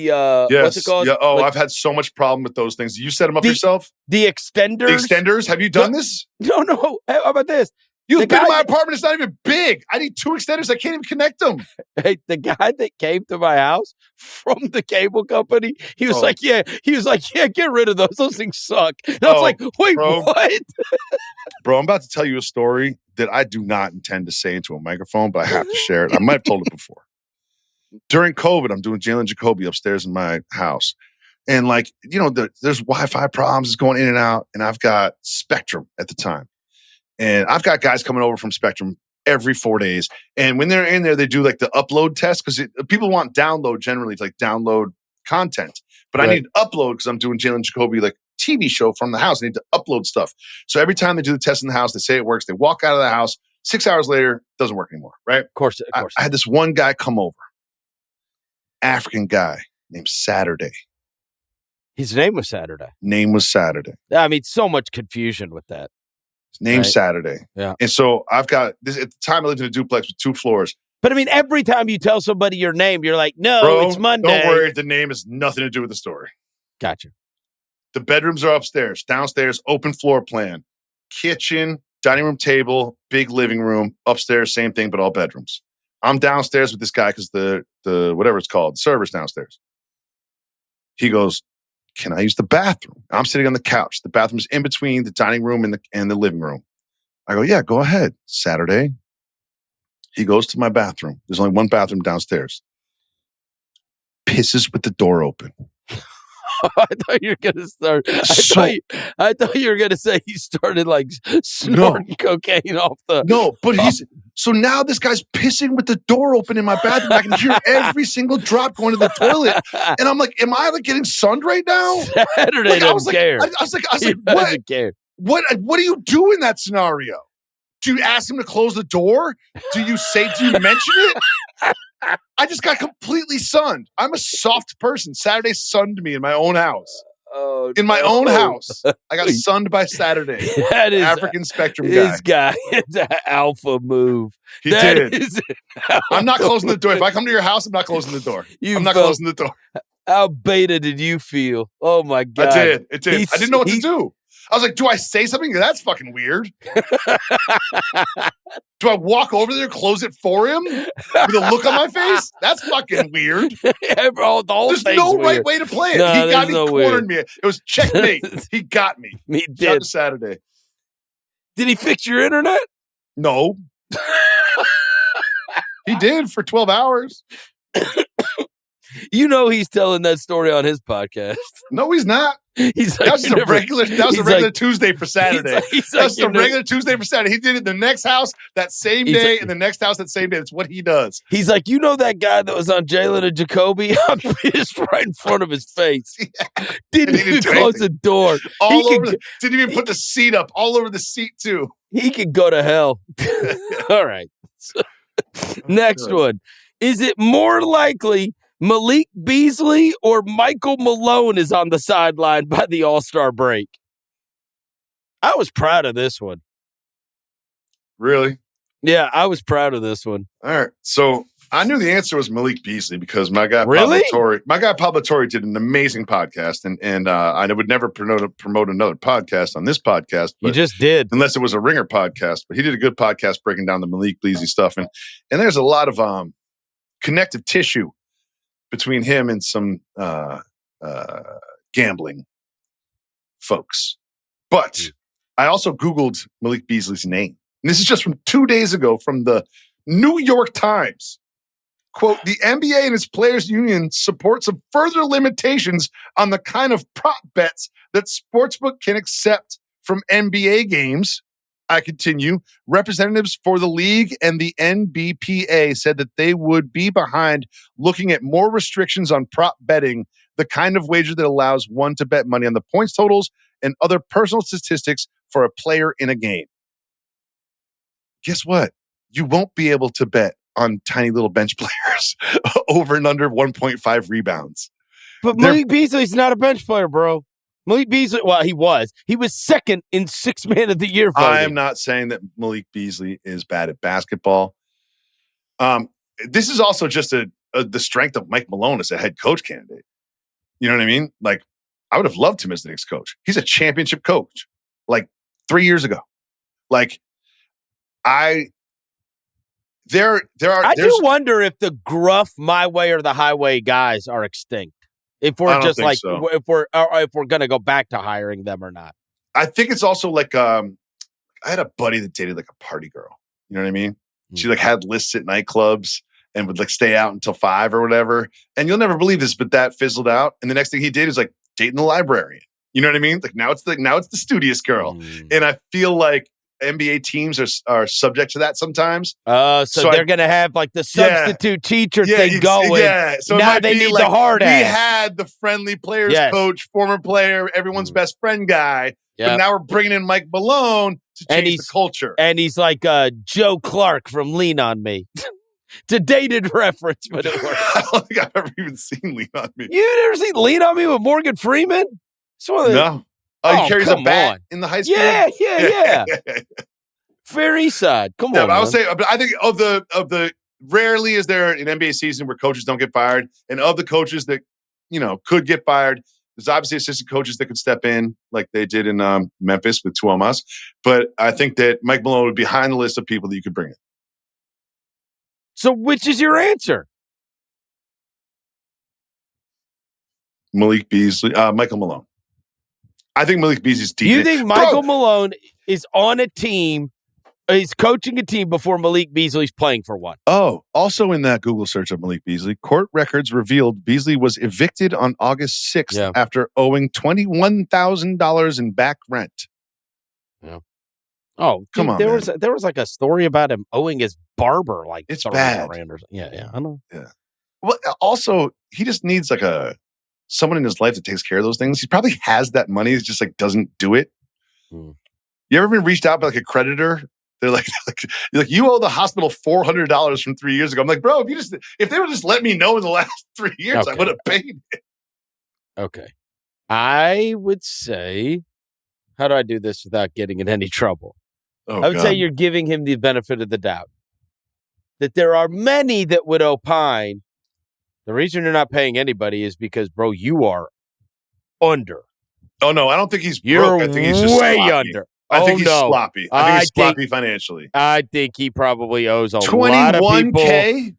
yes. What's it called? Yeah. Oh, I've had so much problem with those things. You set them up yourself? The extenders. The extenders? Have you done this? No. How about this? You've been in my apartment. It's not even big. I need 2 extenders. I can't even connect them. Hey, the guy that came to my house from the cable company, he was like, yeah, get rid of those. Those things suck. And I was like, wait, what? Bro, I'm about to tell you a story that I do not intend to say into a microphone, but I have to share it. I might have told it before. During COVID, I'm doing Jalen Jacoby upstairs in my house. And there's Wi-Fi problems. It's going in and out. And I've got Spectrum at the time. And I've got guys coming over from Spectrum every 4 days. And when they're in there, they do the upload test because people want download generally to download content. But I need to upload because I'm doing Jalen Jacoby TV show from the house. I need to upload stuff. So every time they do the test in the house, they say it works. They walk out of the house. 6 hours later, it doesn't work anymore, right? Of course. I had this one guy come over. African guy named Saturday. His name was Saturday. I mean, so much confusion with that. His name's Saturday. Yeah. And so I've got this at the time I lived in a duplex with 2 floors. But I mean, every time you tell somebody your name, you're like, no, bro, it's Monday. Don't worry, the name has nothing to do with the story. Gotcha. The bedrooms are upstairs, downstairs, open floor plan, kitchen, dining room table, big living room, upstairs, same thing, but all bedrooms. I'm downstairs with this guy because the whatever it's called, server's downstairs. He goes, can I use the bathroom? I'm sitting on the couch. The bathroom's in between the dining room and the living room. I go, yeah, go ahead. Saturday, he goes to my bathroom. There's only one bathroom downstairs. Pisses with the door open. I thought you were gonna start. I thought you were gonna say he started like snorting cocaine off the. No, but so now this guy's pissing with the door open in my bathroom. I can hear every single drop going to the toilet, and I'm like, "Am I like getting sunned right now?" Saturday doesn't care. I was like, "What? Care. What do you do in that scenario? Do you ask him to close the door? Do you mention it?" I just got completely sunned. I'm a soft person. Saturday sunned me in my own house. Oh, in my own house. I got sunned by Saturday. That is African spectrum guy. This guy is an alpha move. He did. I'm not closing the door. If I come to your house, I'm not closing the door. I'm not closing the door. How beta did you feel? Oh my God. I did. It did. I didn't know what to do. I was like, do I say something? That's fucking weird. Do I walk over there, close it for him with a look on my face? That's fucking weird. There's no right way to play it. No, he got me, no cornered me. It was checkmate. He got me. He did. Shout out to Saturday. Did he fix your internet? No. He did for 12 hours. You know he's telling that story on his podcast. No, he's not. He's like, that was a regular Tuesday for Saturday. That's a regular Tuesday for Saturday. He did it in the next house that same day, and the next house that same day. That's what he does. He's like, you know that guy that was on Jalen and Jacoby? I'm pissed right in front of his face. Yeah. Didn't even close the door. Didn't even put the seat up. All over the seat, too. He could go to hell. All right. So, next one. Is it more likely Malik Beasley or Michael Malone is on the sideline by the All-Star break? I was proud of this one. Really? Yeah, I was proud of this one. All right. So I knew the answer was Malik Beasley because my guy Pablo Torre did an amazing podcast, and I would never promote another podcast on this podcast. You just did, unless it was a Ringer podcast. But he did a good podcast breaking down the Malik Beasley stuff, and there's a lot of connective tissue between him and some gambling folks. But I also Googled Malik Beasley's name. And this is just from 2 days ago from the New York Times. Quote, the NBA and its players union supports some further limitations on the kind of prop bets that sportsbook can accept from NBA games. I continue. Representatives for the league and the NBPA said that they would be behind looking at more restrictions on prop betting, the kind of wager that allows one to bet money on the points totals and other personal statistics for a player in a game. Guess what? You won't be able to bet on tiny little bench players over and under 1.5 rebounds. But Malik Beasley's not a bench player, bro. Malik Beasley, well, he was. He was second in Sixth Man of the Year voting. I am not saying that Malik Beasley is bad at basketball. This is also just the strength of Mike Malone as a head coach candidate. You know what I mean? Like, I would have loved him as the Knicks coach. He's a championship coach, like 3 years ago. Like, I do wonder if the gruff my way or the highway guys are extinct. If we're just like, so. if we're going to go back to hiring them or not. I think it's also like, I had a buddy that dated like a party girl. You know what I mean? Mm-hmm. She like had lists at nightclubs and would like stay out until 5 or whatever. And you'll never believe this, but that fizzled out. And the next thing he did is like dating the librarian. You know what I mean? Like now it's the studious girl. Mm-hmm. And I feel like NBA teams are subject to that sometimes. So they're going to have like the substitute teacher thing going. Yeah, so now they need the hard ass. We had the friendly players coach, former player, everyone's best friend guy. Yep. But now we're bringing in Mike Malone to change the culture. And he's like Joe Clark from Lean On Me. It's a dated reference, but it works. I don't think I've ever even seen Lean On Me. You've never seen Lean On Me with Morgan Freeman? No. He carries a bat in the high school. Yeah. Fair East Side. Come on. But I would say, but I think of the rarely is there an NBA season where coaches don't get fired, and of the coaches that could get fired, there's obviously assistant coaches that could step in, like they did in Memphis with Tuomas. But I think that Mike Malone would be behind the list of people that you could bring in. So, which is your answer? Malik Beasley, Michael Malone. I think Malik Beasley's deep. You think Michael Malone is on a team He's coaching a team before Malik Beasley's playing for one. Oh, also in that Google search of Malik Beasley, court records revealed Beasley was evicted on August 6th after owing $21,000 in back rent. Yeah. Oh, come on! There was like a story about him owing his barber like it's bad. Yeah, I know. Yeah. Well, also he just needs like someone in his life that takes care of those things. He probably has that money. He just like doesn't do it. You ever been reached out by like a creditor? They're like, you owe the hospital $400 from 3 years ago. I'm like, bro, if they would just let me know in the last 3 years, I would have paid it. Okay. I would say, how do I do this without getting in any trouble? I would say you're giving him the benefit of the doubt. That there are many that would opine the reason you're not paying anybody is because, bro, you are under. Oh, no, I don't think he's broke. I think he's just way sloppy. under. I think he's sloppy. I think he's sloppy financially. I think he probably owes a lot of people. $21K?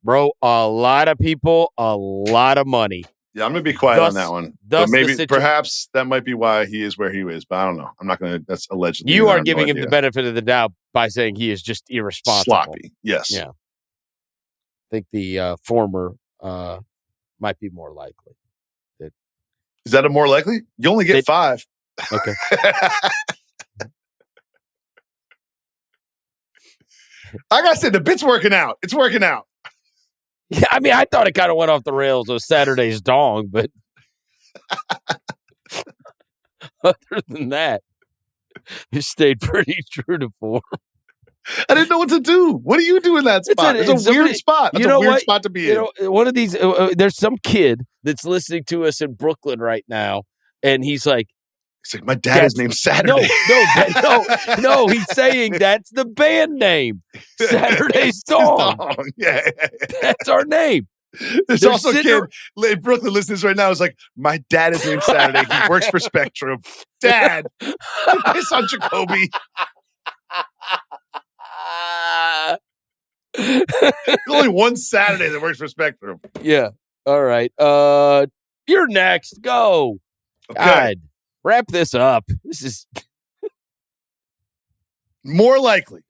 Bro, a lot of people, a lot of money. Yeah, I'm going to be quiet on that one. But perhaps that might be why he is where he is. But I don't know. I'm not going to. That's allegedly. You are giving him the benefit of the doubt by saying he is just irresponsible. Sloppy. Yes. Yeah. I think the former might be more likely. Is that a more likely? You only get 5. Okay. Like I said, the bit's working out. It's working out. Yeah, I mean, I thought it kind of went off the rails with Saturday's dong, but other than that, it stayed pretty true to form. I didn't know what to do. What do you do in that spot? It's a weird spot. It's a weird spot to be in. One of these, there's some kid that's listening to us in Brooklyn right now, and he's like, my dad is named Saturday. No, he's saying that's the band name. Saturday's Dong. Yeah. That's our name. There's also a kid in Brooklyn listeners right now is like, my dad is named Saturday. He works for Spectrum. Dad, piss on Jacoby. There's only one Saturday that works for Spectrum. Yeah. All right. You're next. Go. Okay. God. Wrap this up. This is more likely.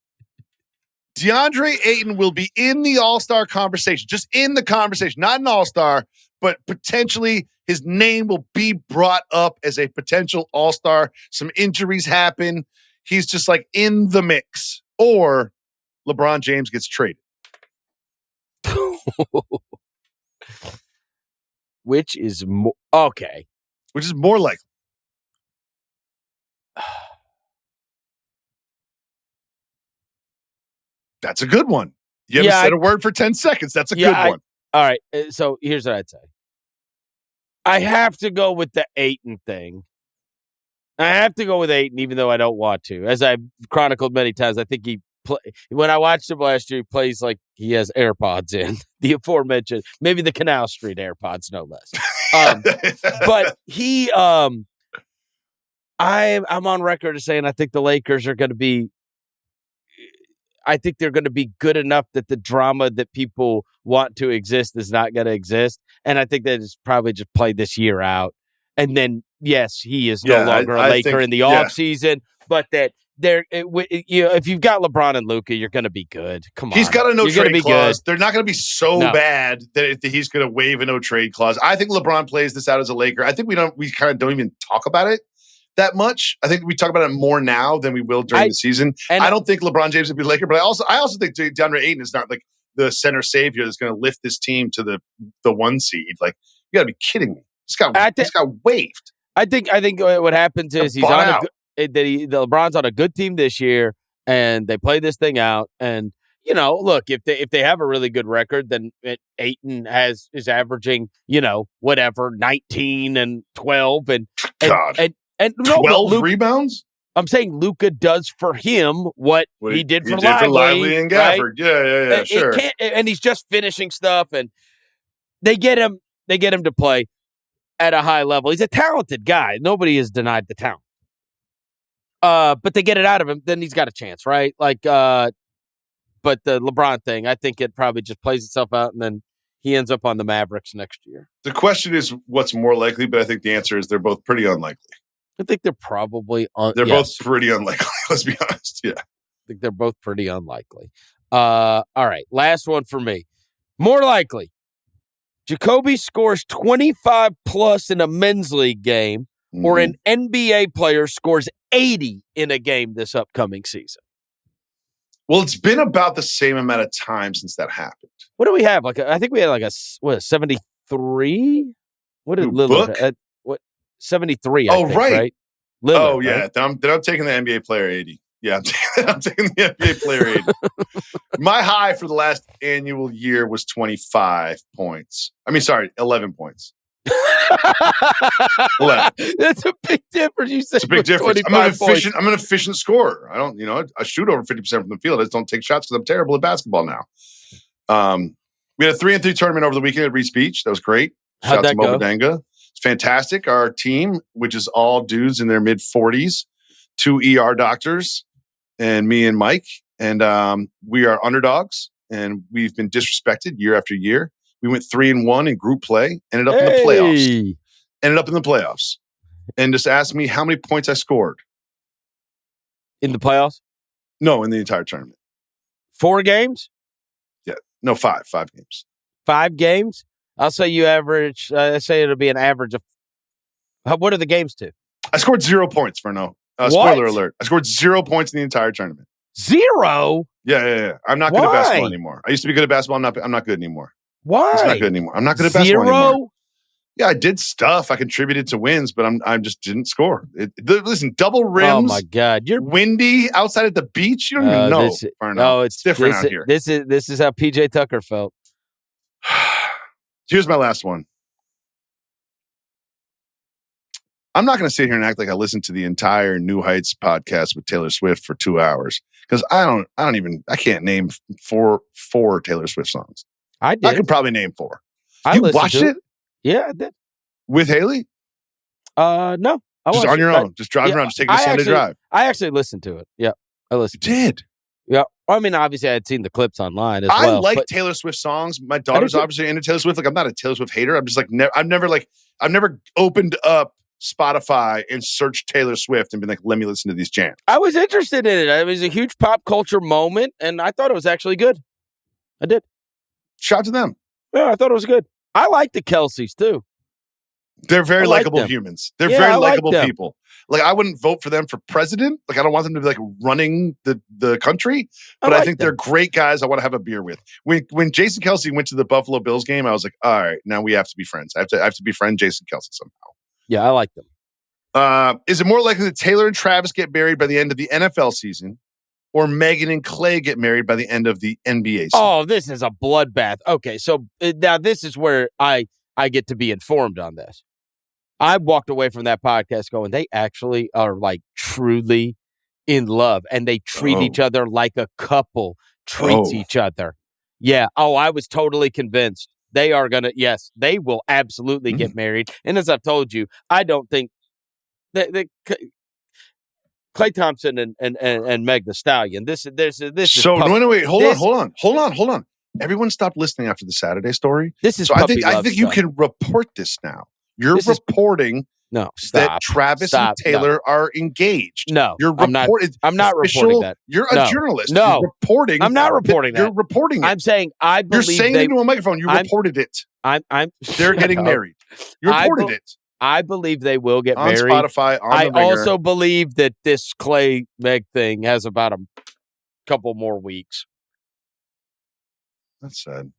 DeAndre Ayton will be in the All-Star conversation, just in the conversation, not an All-Star, but potentially his name will be brought up as a potential All-Star. Some injuries happen. He's just like in the mix. Or LeBron James gets traded. Which is more okay. Which is more likely. That's a good one. You haven't said a word for 10 seconds. That's a good one. All right. So here's what I'd say. I have to go with the Ayton thing. I have to go with Ayton, even though I don't want to. As I've chronicled many times, I think when I watched him last year, he plays like he has AirPods in. The aforementioned, maybe the Canal Street AirPods, no less. But he, I'm on record as saying I think the Lakers are going to be. I think they're going to be good enough that the drama that people want to exist is not going to exist. And I think that it's probably just play this year out. And then, yes, he is no longer a Laker in the offseason, but that if you've got LeBron and Luka, you're going to be good. Come on. He's got a no-trade clause. Good. They're not going to be so bad that he's going to waive a no-trade clause. I think LeBron plays this out as a Laker. I think we kind of don't even talk about it that much. I think we talk about it more now than we will during the season. And I don't think LeBron James would be Laker, but I also think DeAndre Ayton is not like the center savior that's going to lift this team to the 1 seed. Like, you got to be kidding me. He's got waived. I think what happens is LeBron's on a good team this year, and they play this thing out. And look, if they have a really good record, then Ayton is averaging 19 and 12 and 12 rebounds. I'm saying Luka does for him what he did for Lively and Gafford. Right? Yeah, sure. And he's just finishing stuff, and they get him to play at a high level. He's a talented guy. Nobody has denied the talent. But they get it out of him, then he's got a chance, right? Like, but the LeBron thing, I think it probably just plays itself out, and then he ends up on the Mavericks next year. The question is what's more likely, but I think the answer is they're both pretty unlikely. I think they're probably both pretty unlikely. Let's be honest. Yeah. think they're both pretty unlikely. All right, last one for me. More likely, Jacoby scores 25 plus in a men's league game, or an NBA player scores 80 in a game this upcoming season. Well, it's been about the same amount of time since that happened. What do we have? I think we had a 73. What did Lillard? What 73? I think, right? Lillard, oh yeah, right? then I'm taking the NBA player 80. Yeah, I'm taking the NBA player 80. My high for the last annual year was 25 points. 11 points. 11. That's a big difference. You said it's a big difference. I'm an efficient scorer. I don't, I shoot over 50% from the field. I just don't take shots because I'm terrible at basketball now. We had a 3-and-3 tournament over the weekend at Reese Beach. That was great. How'd that go? It's fantastic. Our team, which is all dudes in their mid 40s, 2 ER doctors, and me and Mike, and we are underdogs, and we've been disrespected year after year. We went 3-1 in group play, ended up in the playoffs. And just ask me how many points I scored. In the playoffs? No, in the entire tournament. 4 games? Yeah. No, 5 games. 5 games? I'll say you average, I say it'll be an average of, what are the games to? I scored 0 points, Verno. Spoiler alert. I scored 0 points in the entire tournament. 0? Yeah. I'm not good at basketball anymore. I used to be good at basketball. I'm not good anymore. Why? It's not good anymore. I'm not good at basketball anymore. Yeah, I did stuff. I contributed to wins, but I just didn't score. Listen, double rims. Oh my God, you're windy outside at the beach. You don't even know. No, it's different out here. This is how PJ Tucker felt. Here's my last one. I'm not going to sit here and act like I listened to the entire New Heights podcast with Taylor Swift for 2 hours because I can't name four Taylor Swift songs. I did. I could probably name 4. You watched it? Yeah, I did. With Haley? No. Just on your own. Just driving around. Just taking a Sunday drive. I actually listened to it. Yeah, I listened. You did? Yeah. Obviously, I had seen the clips online as well. I like Taylor Swift songs. My daughter's obviously into Taylor Swift. Like, I'm not a Taylor Swift hater. I'm just like, I've never opened up Spotify and searched Taylor Swift and been like, let me listen to these jams. I was interested in it. It was a huge pop culture moment, and I thought it was actually good. I did. Shout out to them. Yeah, I thought it was good. I like the Kelseys, too. They're very likable humans. They're very likable people. Like, I wouldn't vote for them for president. Like, I don't want them to be like running the country, but I think they're great guys I want to have a beer with. When Jason Kelce went to the Buffalo Bills game, I was like, all right, now we have to be friends. I have to befriend Jason Kelce somehow. Yeah, I like them. Is it more likely that Taylor and Travis get married by the end of the NFL season, or Megan and Klay get married by the end of the NBA season? Oh, this is a bloodbath. Okay, so now this is where I get to be informed on this. I walked away from that podcast going, they actually are like truly in love, and they treat each other like a couple treats each other. Yeah. Oh, I was totally convinced they are going to, yes, they will absolutely get married. And as I've told you, I don't think that Klay Thompson and Meg the Stallion. This is so. Wait. Hold on. Everyone stopped listening after the Saturday story. This is so. I think you can report this now. You're reporting that Travis and Taylor are engaged. No, you're reporting. I'm not reporting that. You're a journalist. No, you're reporting. I'm not reporting that. You're reporting it. I'm saying I believe you're saying it into a microphone. You reported it. They're getting married. You reported it. I believe they will get on married. Spotify. On I also believe that this Klay Meg thing has about a couple more weeks. That's sad.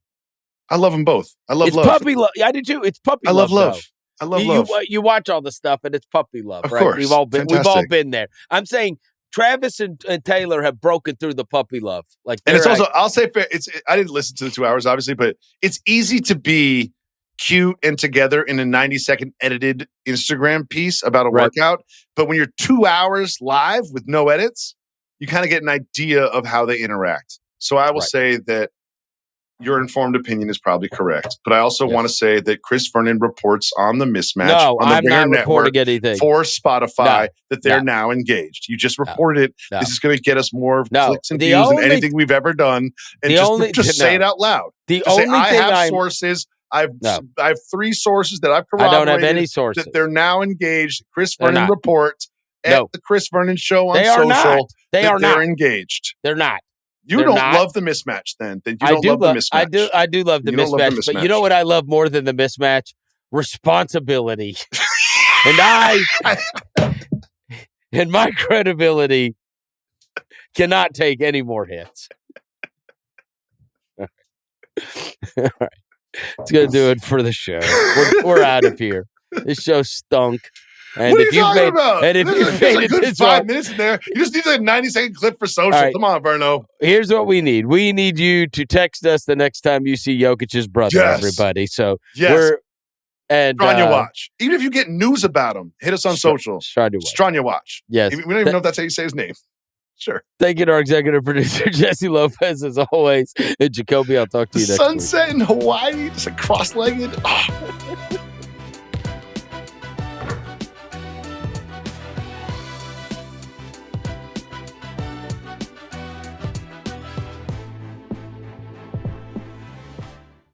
I love them both. I love love. Puppy love. I do too. It's puppy love. I love love. I love love. You watch all the stuff, and it's puppy love, of right? Course. We've all been there. I'm saying Travis and Taylor have broken through the puppy love. Like, and it's also, I'll say, I didn't listen to the 2 hours, obviously, but it's easy to be cute and together in a 90-second edited Instagram piece about a workout. But when you're 2 hours live with no edits, you kind of get an idea of how they interact. So I will say that your informed opinion is probably correct. But I also want to say that Chris Vernon reports on the Mismatch on the Bigger Network for Spotify that they're now engaged. You just reported it. This is going to get us more clicks and views than anything we've ever done. And just say it out loud. I have sources. I have 3 sources that I've corroborated. I don't have any sources. That they're now engaged. Chris Vernon reports. No. the Chris Vernon show on They are social. not. They that are they're not. engaged. They're not. You They're don't not. love the mismatch then. Then you don't love the mismatch. I do love the mismatch. But you know what I love more than the mismatch? Responsibility. And my credibility cannot take any more hits. All right. It's going to do it for the show. We're out of here. This show stunk. And what are you talking about? And if you've made it this 5 minutes in there, you just need a 90-second clip for social. Right. Come on, Verno. Here's what we need. We need you to text us the next time you see Jokic's brother, everybody. So yes. Strahinja Watch. Even if you get news about him, hit us on social. Strahinja Watch. Yes. We don't even know if that's how you say his name. Sure. Thank you to our executive producer, Jesse Lopez, as always. And Jacoby, I'll talk to you next week. Sunset in Hawaii, just like cross-legged. Oh.